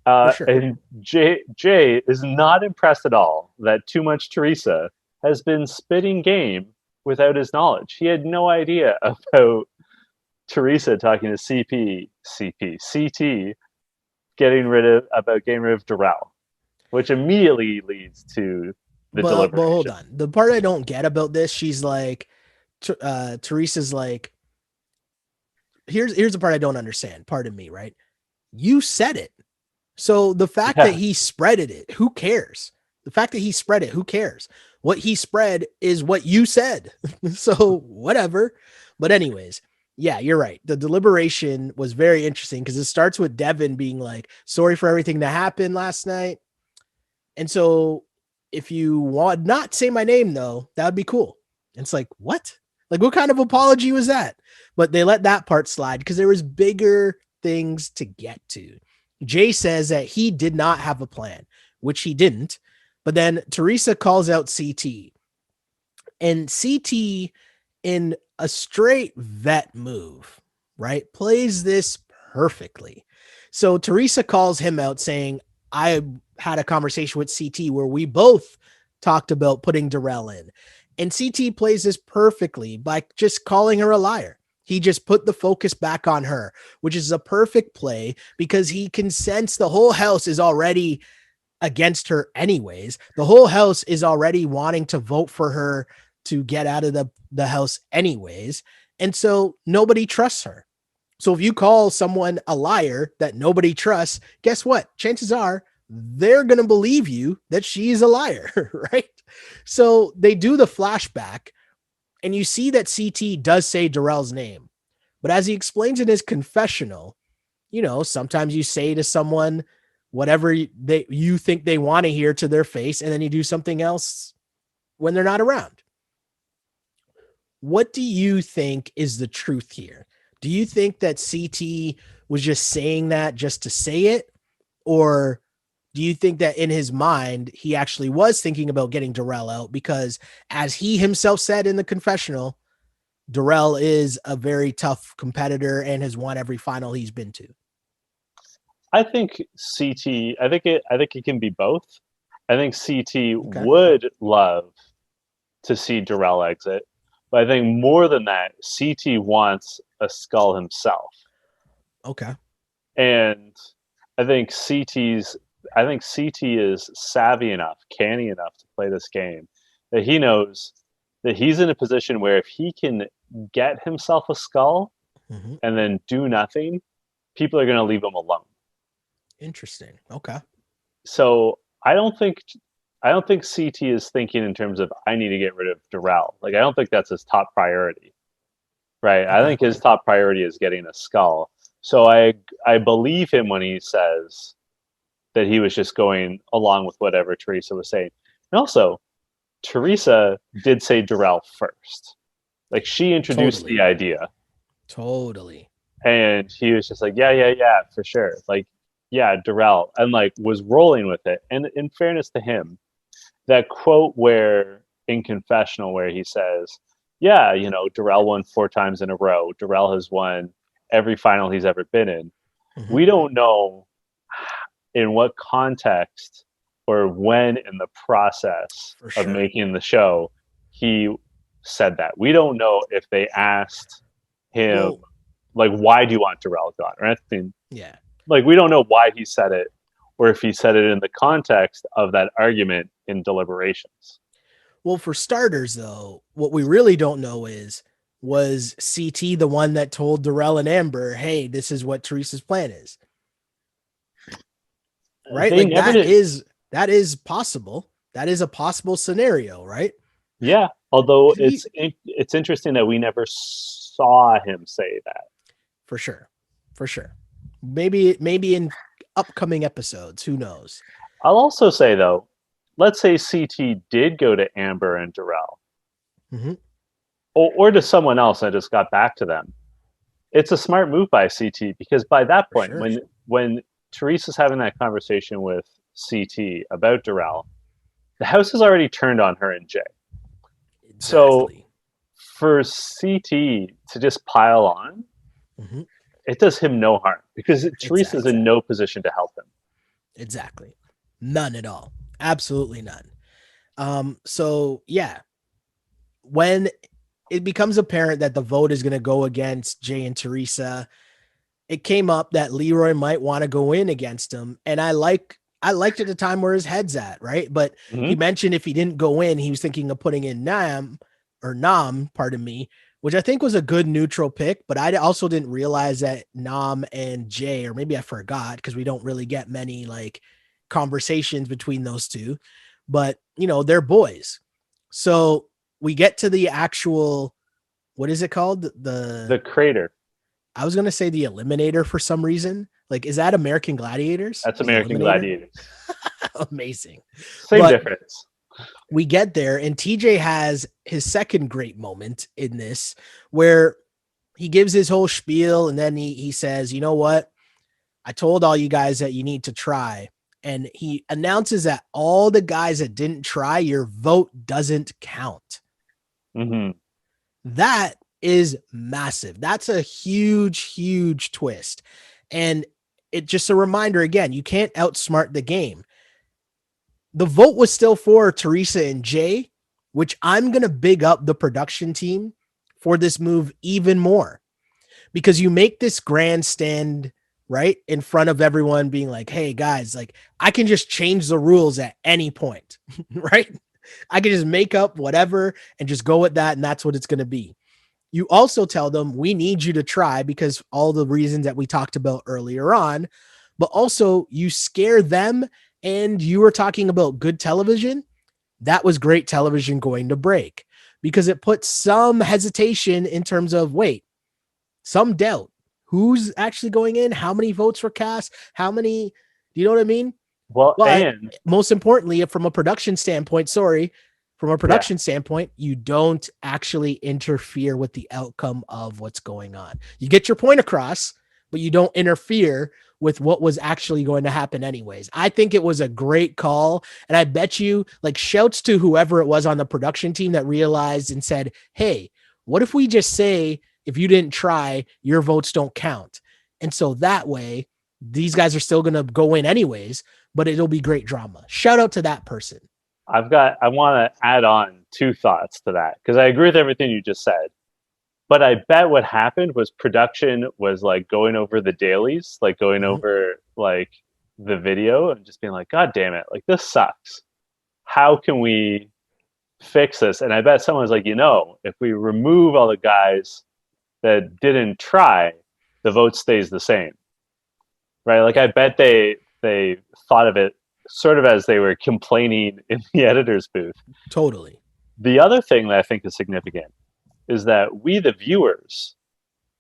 For sure. And Jay is not impressed at all that Too Much Theresa has been spitting game without his knowledge. He had no idea about Theresa talking to CT getting rid of Darrell, which immediately leads to the deliberation. But hold on. The part I don't get about this, she's like, Theresa's like, here's the part I don't understand. Pardon me, right? You said it. So the fact that he spreaded it, who cares? The fact that he spread it, who cares? What he spread is what you said. So whatever. But anyways, yeah, you're right. The deliberation was very interesting because it starts with Devin being like, sorry for everything that happened last night. And so if you want not say my name though, that would be cool. And it's like, what? Like, what kind of apology was that? But they let that part slide because there was bigger things to get to. Jay says that he did not have a plan, which he didn't. But then Theresa calls out CT. And CT, in a straight vet move, right, plays this perfectly. So Theresa calls him out saying, I had a conversation with CT where we both talked about putting Darrell in. And CT plays this perfectly by just calling her a liar. He just put the focus back on her, which is a perfect play because he can sense the whole house is already against her anyways. The whole house is already wanting to vote for her to get out of the house anyways. And so nobody trusts her. So if you call someone a liar that nobody trusts, guess what? Chances are they're going to believe you that she's a liar, right? So they do the flashback and you see that CT does say Darrell's name. But as he explains in his confessional, sometimes you say to someone whatever you think they want to hear to their face, and then you do something else when they're not around. What do you think is the truth here? Do you think that CT was just saying that just to say it? Or do you think that in his mind, he actually was thinking about getting Darrell out? Because as he himself said in the confessional, Darrell is a very tough competitor and has won every final he's been to. I think CT, I think it can be both. I think CT would love to see Darrell exit. But I think more than that, CT wants a skull himself. Okay. And I think CT is savvy enough, canny enough to play this game that he knows that he's in a position where if he can get himself a skull and then do nothing, people are going to leave him alone. Interesting. Okay. So I don't think CT is thinking in terms of I need to get rid of Darrell. Like, I don't think that's his top priority. Right. Okay. I think his top priority is getting a skull. So I believe him when he says that he was just going along with whatever Theresa was saying. And also, Theresa did say Darrell first. Like she introduced the Totally. idea, Totally. and he was just like, yeah, yeah, yeah, for sure. Like, yeah, Darrell, and like was rolling with it. And in fairness to him, that quote where in confessional where he says, yeah, you know, Darrell won 4 times in a row. Darrell has won every final he's ever been in. Hmm. We don't know in what context or when in the process For of sure. making the show he said that. We don't know if they asked him Well, like, why do you want Darrell gone or anything. yeah. Like we don't know why he said it or if he said it in the context of that argument in deliberations. Well, for starters, though, what we really don't know is, was CT the one that told Darrell and Amber, hey, this is what Teresa's plan is? Right? They Like never did. that is possible. That is a possible scenario, right? Yeah, although He, it's interesting that we never saw him say that. for sure. For sure. Maybe in upcoming episodes, who knows? I'll also say though, let's say CT did go to Amber and Darrell, Hmm. or to someone else and just got back to them. It's a smart move by CT because by that For point, sure. when Teresa's having that conversation with CT about Darrell, the house has already turned on her and Jay. So Exactly. for CT to just pile on, Hmm. it does him no harm because Teresa's Exactly. in no position to help him. Exactly. None at all. Absolutely none. So yeah, when it becomes apparent that the vote is going to go against Jay and Theresa, it came up that LeRoy might want to go in against him. And I liked at the time where his head's at, right? But he Mm-hmm. mentioned if he didn't go in, he was thinking of putting in Nam, pardon me, which I think was a good neutral pick. But I also didn't realize that Nam and Jay, or maybe I forgot because we don't really get many like conversations between those two. But they're boys. So we get to the actual, what is it called? The crater. I was gonna say the Eliminator for some reason. Like, is that American Gladiators? That's The American Eliminator? Gladiators. Amazing. Same But difference. we get there, and TJ has his second great moment in this where he gives his whole spiel, and then he says, you know what? I told all you guys that you need to try. And he announces that all the guys that didn't try, your vote doesn't count. Mm-hmm. That is massive. That's a huge, huge twist. And it just a reminder again, you can't outsmart the game. The vote was still for Theresa and Jay, which I'm going to big up the production team for this move even more because you make this grandstand right in front of everyone being like, hey guys, like I can just change the rules at any point, right? I can just make up whatever and just go with that. And that's what it's going to be. You also tell them we need you to try because all the reasons that we talked about earlier on, but also you scare them. And you were talking about good television. That was great television going to break because it put some hesitation in terms of wait, some doubt. Who's actually going in? How many votes were cast? How many? Do you know what I mean? Well, But and most importantly, from a production standpoint, yeah, you don't actually interfere with the outcome of what's going on. You get your point across, but you don't interfere with what was actually going to happen anyways. I think it was a great call. And I bet you, like, shouts to whoever it was on the production team that realized and said, hey, what if we just say, if you didn't try, your votes don't count? And so that way, these guys are still going to go in anyways, but it'll be great drama. Shout out to that person. I want to add on 2 thoughts to that because I agree with everything you just said. But I bet what happened was production was like going over the dailies, like going Mhm. over like the video and just being like, God damn it, like this sucks. How can we fix this? And I bet someone's like, if we remove all the guys that didn't try, the vote stays the same. Right? Like I Yeah, bet they thought of it sort of as they were complaining in the editor's booth. totally. The other thing that I think is significant is that we, the viewers,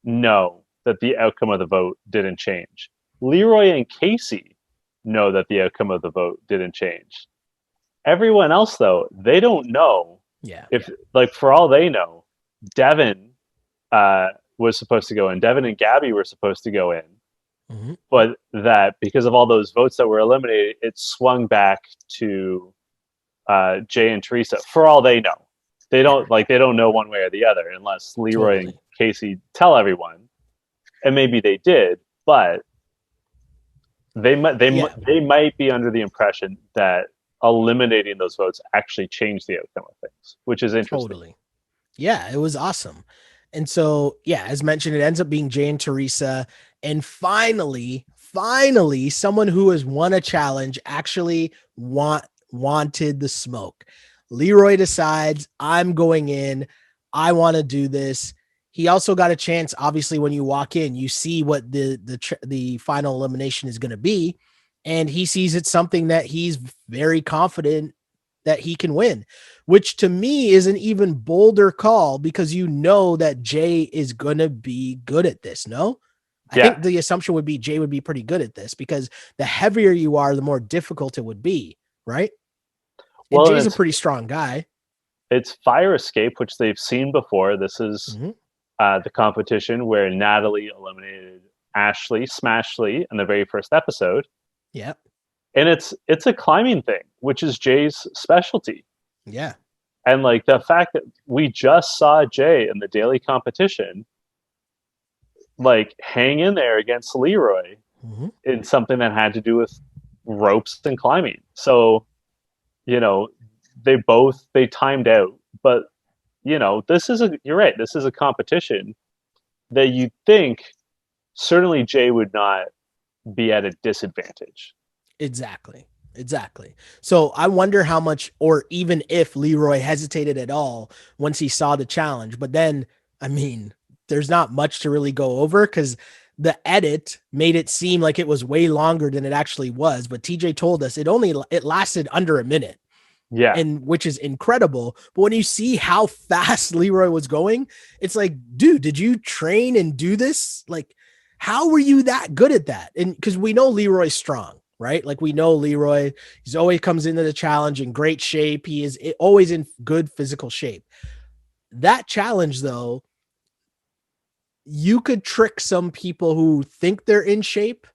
know that the outcome of the vote didn't change. LeRoy and Casey know that the outcome of the vote didn't change. Everyone else, though, they don't know Yeah. if, like, for all they know, Devin was supposed to go in. Devin and Gabby were supposed to go in, Mm-hmm. but that because of all those votes that were eliminated, it swung back to Jay and Theresa. For all they know, they don't know one way or the other unless LeRoy and Totally. Casey tell everyone, and maybe they did, but Yeah. they might be under the impression that eliminating those votes actually changed the outcome of things, which is interesting. Totally. Yeah, it was awesome. And so, yeah, as mentioned, it ends up being Jay and Theresa. And finally, someone who has won a challenge actually wanted the smoke. LeRoy decides, I'm going in. I want to do this. He also got a chance. Obviously, when you walk in, you see what the final elimination is going to be, and he sees it's something that he's very confident that he can win, which to me is an even bolder call because you know that Jay is going to be good at this. No, I Yeah. think the assumption would be Jay would be pretty good at this because the heavier you are, the more difficult it would be, right? And Well, and Jay's a pretty strong guy. it's fire escape, which they've seen before. This is Mm-hmm. the competition where Natalie eliminated Ashley Smashly in the very first episode, Yeah. and it's a climbing thing, which is Jay's specialty. Yeah. And like the fact that we just saw Jay in the daily competition, like hang in there against LeRoy Mm-hmm. in something that had to do with ropes and climbing. So, you know, they timed out, but you're right. This is a competition that you think certainly Jay would not be at a disadvantage. Exactly. Exactly. So I wonder how much, or even if LeRoy hesitated at all once he saw the challenge. But then, I mean, there's not much to really go over because the edit made it seem like it was way longer than it actually was. But TJ told us it lasted under a minute, Yeah, and which is incredible. But when you see how fast LeRoy was going, it's like, dude, did you train and do this? Like, how were you that good at that? And because we know LeRoy's strong, right? Like we know LeRoy, he's always comes into the challenge in great shape. He is always in good physical shape. That challenge, though, you could trick some people who think they're in shape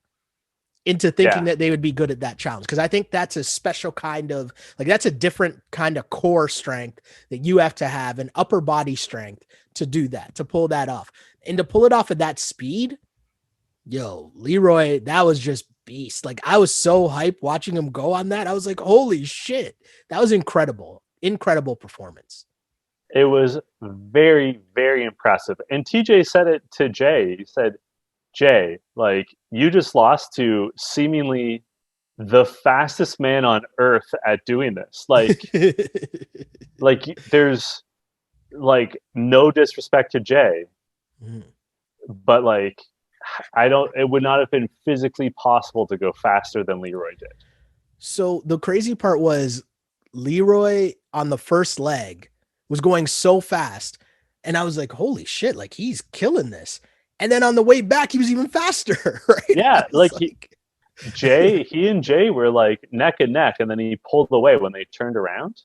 into thinking yeah. that they would be good at that challenge. Cause I think that's a special kind of like, that's a different kind of core strength that you have to have an upper body strength to do that, to pull that off and to pull it off at that speed. Yo, LeRoy, that was just beast. Like I was so hyped watching him go on that. I was like, holy shit, that was incredible. Incredible performance. It was very, very impressive. And TJ said it to Jay. He said, Jay, like you just lost to seemingly the fastest man on earth at doing this. Like there's like no disrespect to Jay, but like I don't it would not have been physically possible to go faster than LeRoy did. So the crazy part was LeRoy on the first leg was going so fast. And I was like, holy shit, like he's killing this. And then on the way back, he was even faster, right? I Yeah, was like, he and Jay were like neck and neck, and then he pulled away when they turned around.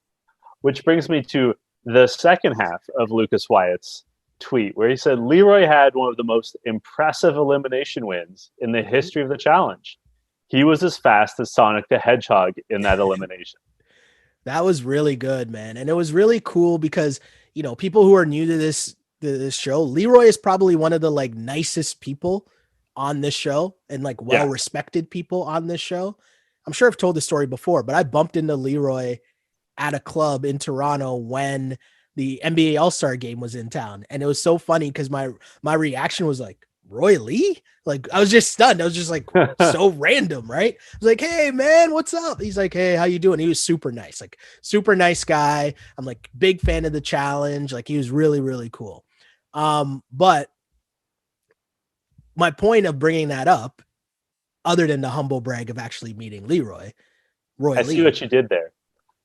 Which brings me to the second half of Lucas Wyatt's tweet, where he said LeRoy had one of the most impressive elimination wins in the history of the challenge. He was as fast as Sonic the Hedgehog in that elimination. that was really good, man. And it was really cool because, people who are new to this show, LeRoy is probably one of the like nicest people on this show and like Yeah. well-respected people on this show. I'm sure I've told the story before, but I bumped into LeRoy at a club in Toronto when the NBA All-Star game was in town. And it was so funny because my reaction was like, Roy Lee? Like I was just stunned. I was just like so random, right? I was like, hey man, what's up? He's like, hey, how you doing? He was super nice, like super nice guy. I'm like big fan of the challenge. Like he was really, really cool. But my point of bringing that up, other than the humble brag of actually meeting Roy I Lee, see what you did there.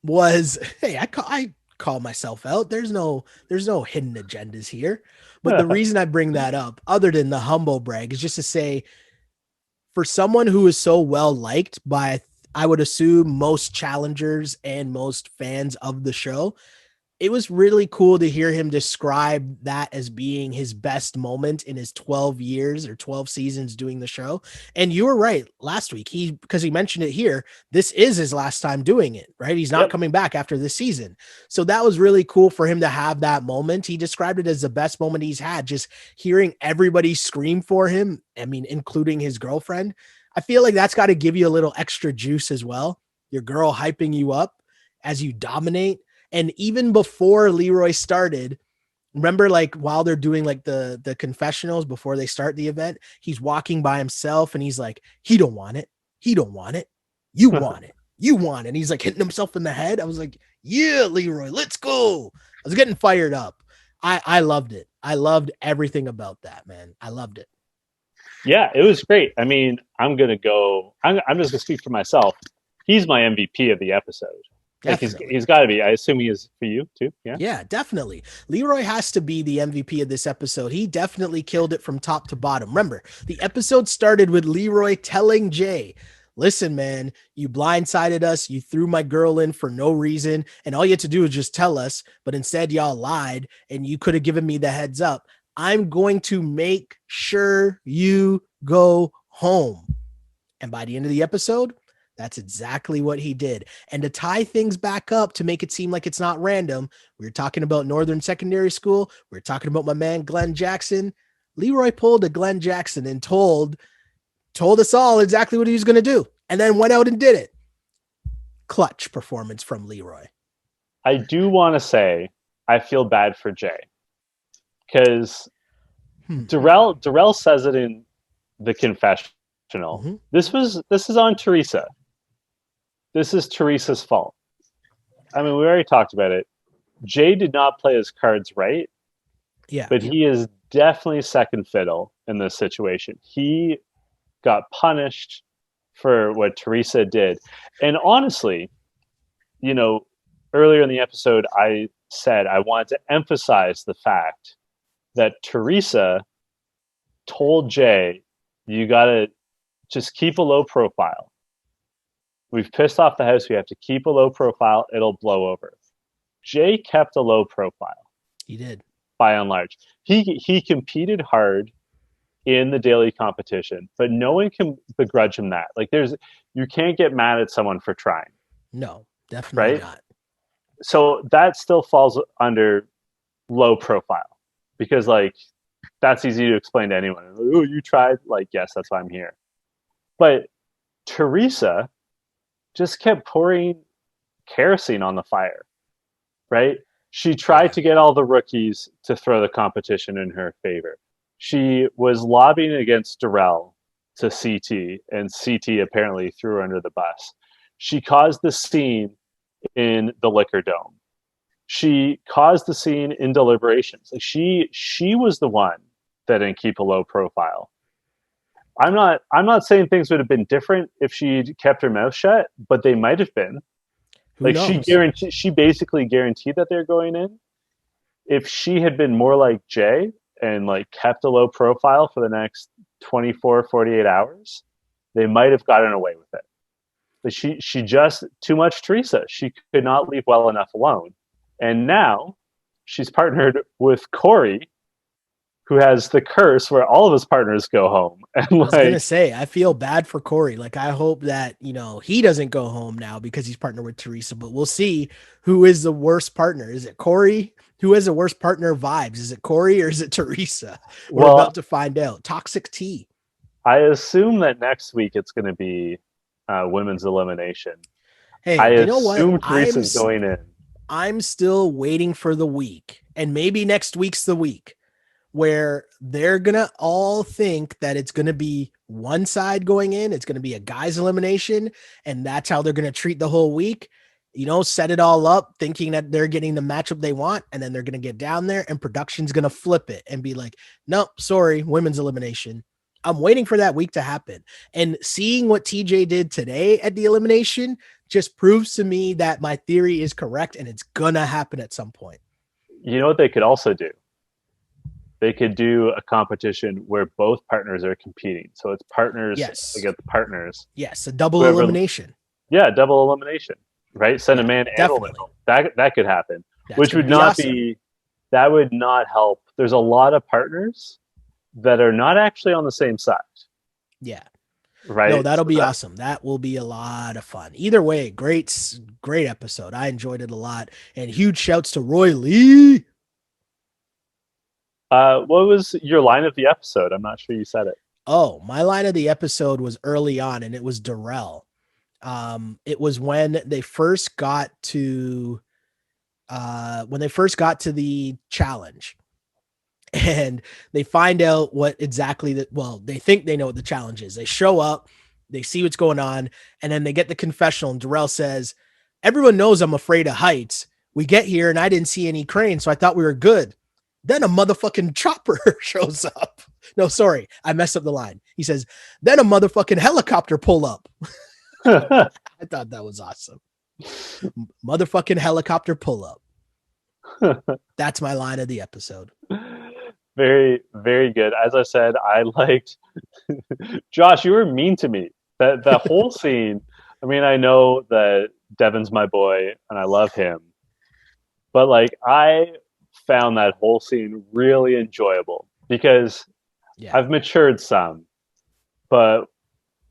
was, hey, I call myself out. There's no hidden agendas here. But the reason I bring that up, other than the humble brag, is just to say, for someone who is so well liked by I would assume most challengers and most fans of the show. It was really cool to hear him describe that as being his best moment in his 12 years or 12 seasons doing the show. And you were right last week. Because he mentioned it here, this is his last time doing it, right? He's not Yep. coming back after this season. So that was really cool for him to have that moment. He described it as the best moment he's had, just hearing everybody scream for him. I mean, including his girlfriend. I feel like that's got to give you a little extra juice as well. Your girl hyping you up as you dominate. And even before LeRoy started, remember, like while they're doing like the confessionals before they start the event, he's walking by himself and he's like, he don't want it. He don't want it. You want it. You want it. And he's like hitting himself in the head. I was like, yeah, LeRoy, let's go. I was getting fired up. I loved it. I loved everything about that, man. I loved it. Yeah, it was great. I mean, I'm just gonna speak for myself. He's my MVP of the episode. Like Definitely. he's got to be. I assume he is for you too. Yeah. Yeah, definitely. LeRoy has to be the MVP of this episode. He definitely killed it from top to bottom. Remember, the episode started with LeRoy telling Jay, listen, man, you blindsided us. You threw my girl in for no reason. And all you had to do was just tell us. But instead, y'all lied and you could have given me the heads up. I'm going to make sure you go home. And by the end of the episode, that's exactly what he did. And to tie things back up to make it seem like it's not random, we were talking about Northern Secondary School. We were talking about my man, Glenn Jackson. LeRoy pulled a Glenn Jackson and told us all exactly what he was going to do, and then went out and did it. Clutch performance from LeRoy. I do want to say I feel bad for Jay because Darrell says it in the confessional. Mm-hmm. This is on Theresa. This is Theresa's fault. I mean, we already talked about it. Jay did not play his cards right. Yeah. But he is definitely second fiddle in this situation. He got punished for what Theresa did. And honestly, you know, earlier in the episode, I said I wanted to emphasize the fact that Theresa told Jay, you got to just keep a low profile. We've pissed off the house. We have to keep a low profile. It'll blow over. Jay kept a low profile. He did. By and large. He competed hard in the daily competition, but no one can begrudge him that. Like you can't get mad at someone for trying. No, definitely not. So that still falls under low profile because like that's easy to explain to anyone. Oh, you tried? Like, yes, that's why I'm here. But Theresa just kept pouring kerosene on the fire, right? She tried to get all the rookies to throw the competition in her favor. She was lobbying against Darrell to CT, and CT apparently threw her under the bus. She caused the scene in the Liquor Dome. She caused the scene in deliberations. Like she was the one that didn't keep a low profile. I'm not saying things would have been different if she kept her mouth shut, but they might have been. Who knows? She basically guaranteed that they're going in. If she had been more like Jay and like kept a low profile for the next 24, 48 hours, they might have gotten away with it. But she just too much Theresa. She could not leave well enough alone. And now she's partnered with Corey, who has the curse where all of his partners go home. And I was gonna say, I feel bad for Corey. Like, I hope that, he doesn't go home now because he's partnered with Theresa, but we'll see who is the worst partner. Is it Corey? Who has the worst partner vibes? Is it Corey or is it Theresa? We're about to find out. Toxic tea. I assume that next week it's going to be women's elimination. Hey, you know what? Theresa's going in. I'm still waiting for the week, and maybe next week's the week where they're going to all think that it's going to be one side going in. It's going to be a guy's elimination, and that's how they're going to treat the whole week. Set it all up thinking that they're getting the matchup they want, and then they're going to get down there and production's going to flip it and be like, nope, sorry, women's elimination. I'm waiting for that week to happen. And seeing what TJ did today at the elimination just proves to me that my theory is correct and it's going to happen at some point. You know what they could also do? They could do a competition where both partners are competing. So it's partners against partners. Yes, a double elimination. Yeah, double elimination, right? Send a man and definitely. a little. That could happen, That's which going to would be not awesome. be. That would not help. There's a lot of partners that are not actually on the same side. Yeah. No, Right. that'll be awesome. That will be a lot of fun. Either way, great episode. I enjoyed it a lot. And huge shouts to Roy Lee. What was your line of the episode? I'm not sure you said it. Oh, my line of the episode was early on, and it was Darrell. It was when they first got to the challenge, and they find out what exactly that. Well, they think they know what the challenge is. They show up, they see what's going on, and then they get the confessional. And Darrell says, "Everyone knows I'm afraid of heights. We get here, and I didn't see any cranes, so I thought we were good. Then a motherfucking chopper shows up. No, sorry, I messed up the line. He says, then a motherfucking helicopter pull up." I thought that was awesome. Motherfucking helicopter pull up. That's my line of the episode. Very, very good. As I said, I liked Josh. You were mean to me. That whole scene. I mean, I know that Devin's my boy, and I love him, but like, I found that whole scene really enjoyable because I've matured some. But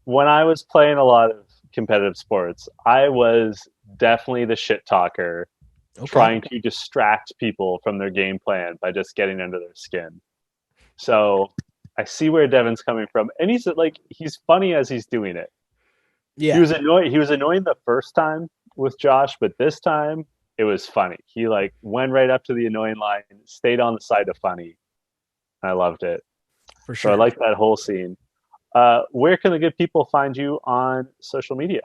when I was playing a lot of competitive sports, I was definitely the shit talker, trying to distract people from their game plan by just getting under their skin. So I see where Devin's coming from, and he's funny as he's doing it. Yeah, he was annoying the first time with Josh, but this time it was funny. He like went right up to the annoying line, stayed on the side of funny. I loved it for sure. So I like that whole scene. Where can the good people find you on social media?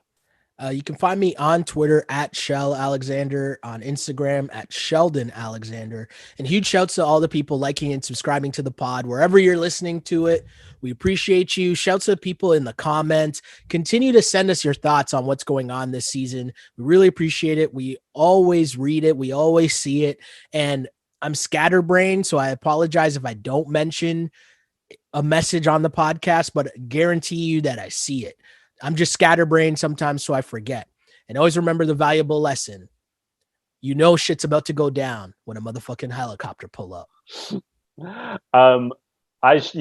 You can find me on Twitter at Shell Alexander, on Instagram at Sheldon Alexander. And huge shouts to all the people liking and subscribing to the pod, wherever you're listening to it. We appreciate you. Shouts to the people in the comments. Continue to send us your thoughts on what's going on this season. We really appreciate it. We always read it. We always see it. And I'm scatterbrained, so I apologize if I don't mention a message on the podcast, but I guarantee you that I see it. I'm just scatterbrained sometimes, so I forget. And always remember the valuable lesson. You know shit's about to go down when a motherfucking helicopter pull up. You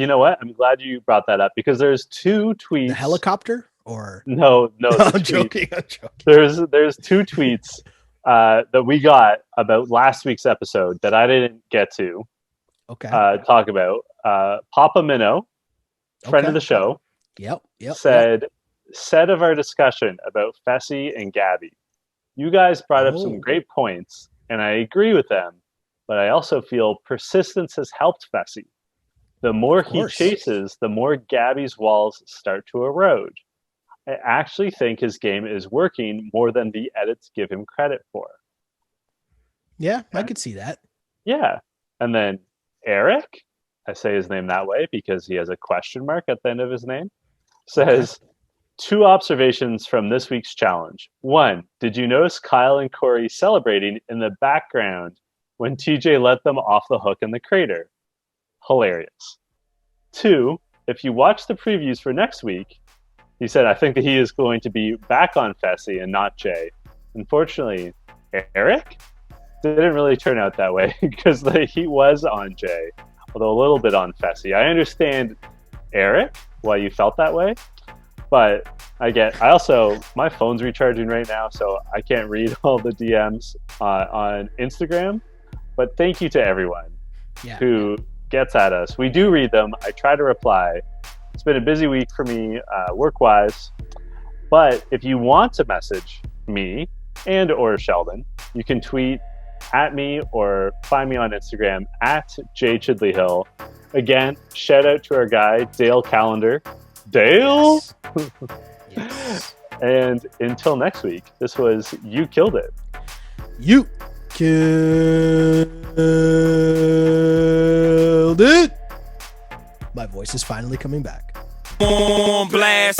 know what? I'm glad you brought that up because there's two tweets. The helicopter or no, I'm joking. There's two tweets that we got about last week's episode that I didn't get to talk about. Papa Minnow, friend of the show, said of our discussion about Fessy and Gabby, you guys brought up some great points, and I agree with them, but I also feel persistence has helped Fessy. The more he chases, the more Gabby's walls start to erode. I actually think his game is working more than the edits give him credit for. Yeah, I could see that. Yeah. And then Eric, I say his name that way because he has a question mark at the end of his name, says, two observations from this week's challenge. One, did you notice Kyle and Corey celebrating in the background when TJ let them off the hook in the crater? Hilarious. Two, if you watch the previews for next week, he said, I think that he is going to be back on Fessy and not Jay. Unfortunately, Eric didn't really turn out that way because he was on Jay, although a little bit on Fessy. I understand, Eric, why you felt that way. But my phone's recharging right now, so I can't read all the DMs on Instagram. But thank you to everyone who gets at us. We do read them. I try to reply. It's been a busy week for me, work-wise. But if you want to message me and or Sheldon, you can tweet at me or find me on Instagram at jchidleyhill. Again, shout out to our guy, Dale Callender. Dale? Yes. And until next week, this was You Killed It. You killed it. My voice is finally coming back. On blast.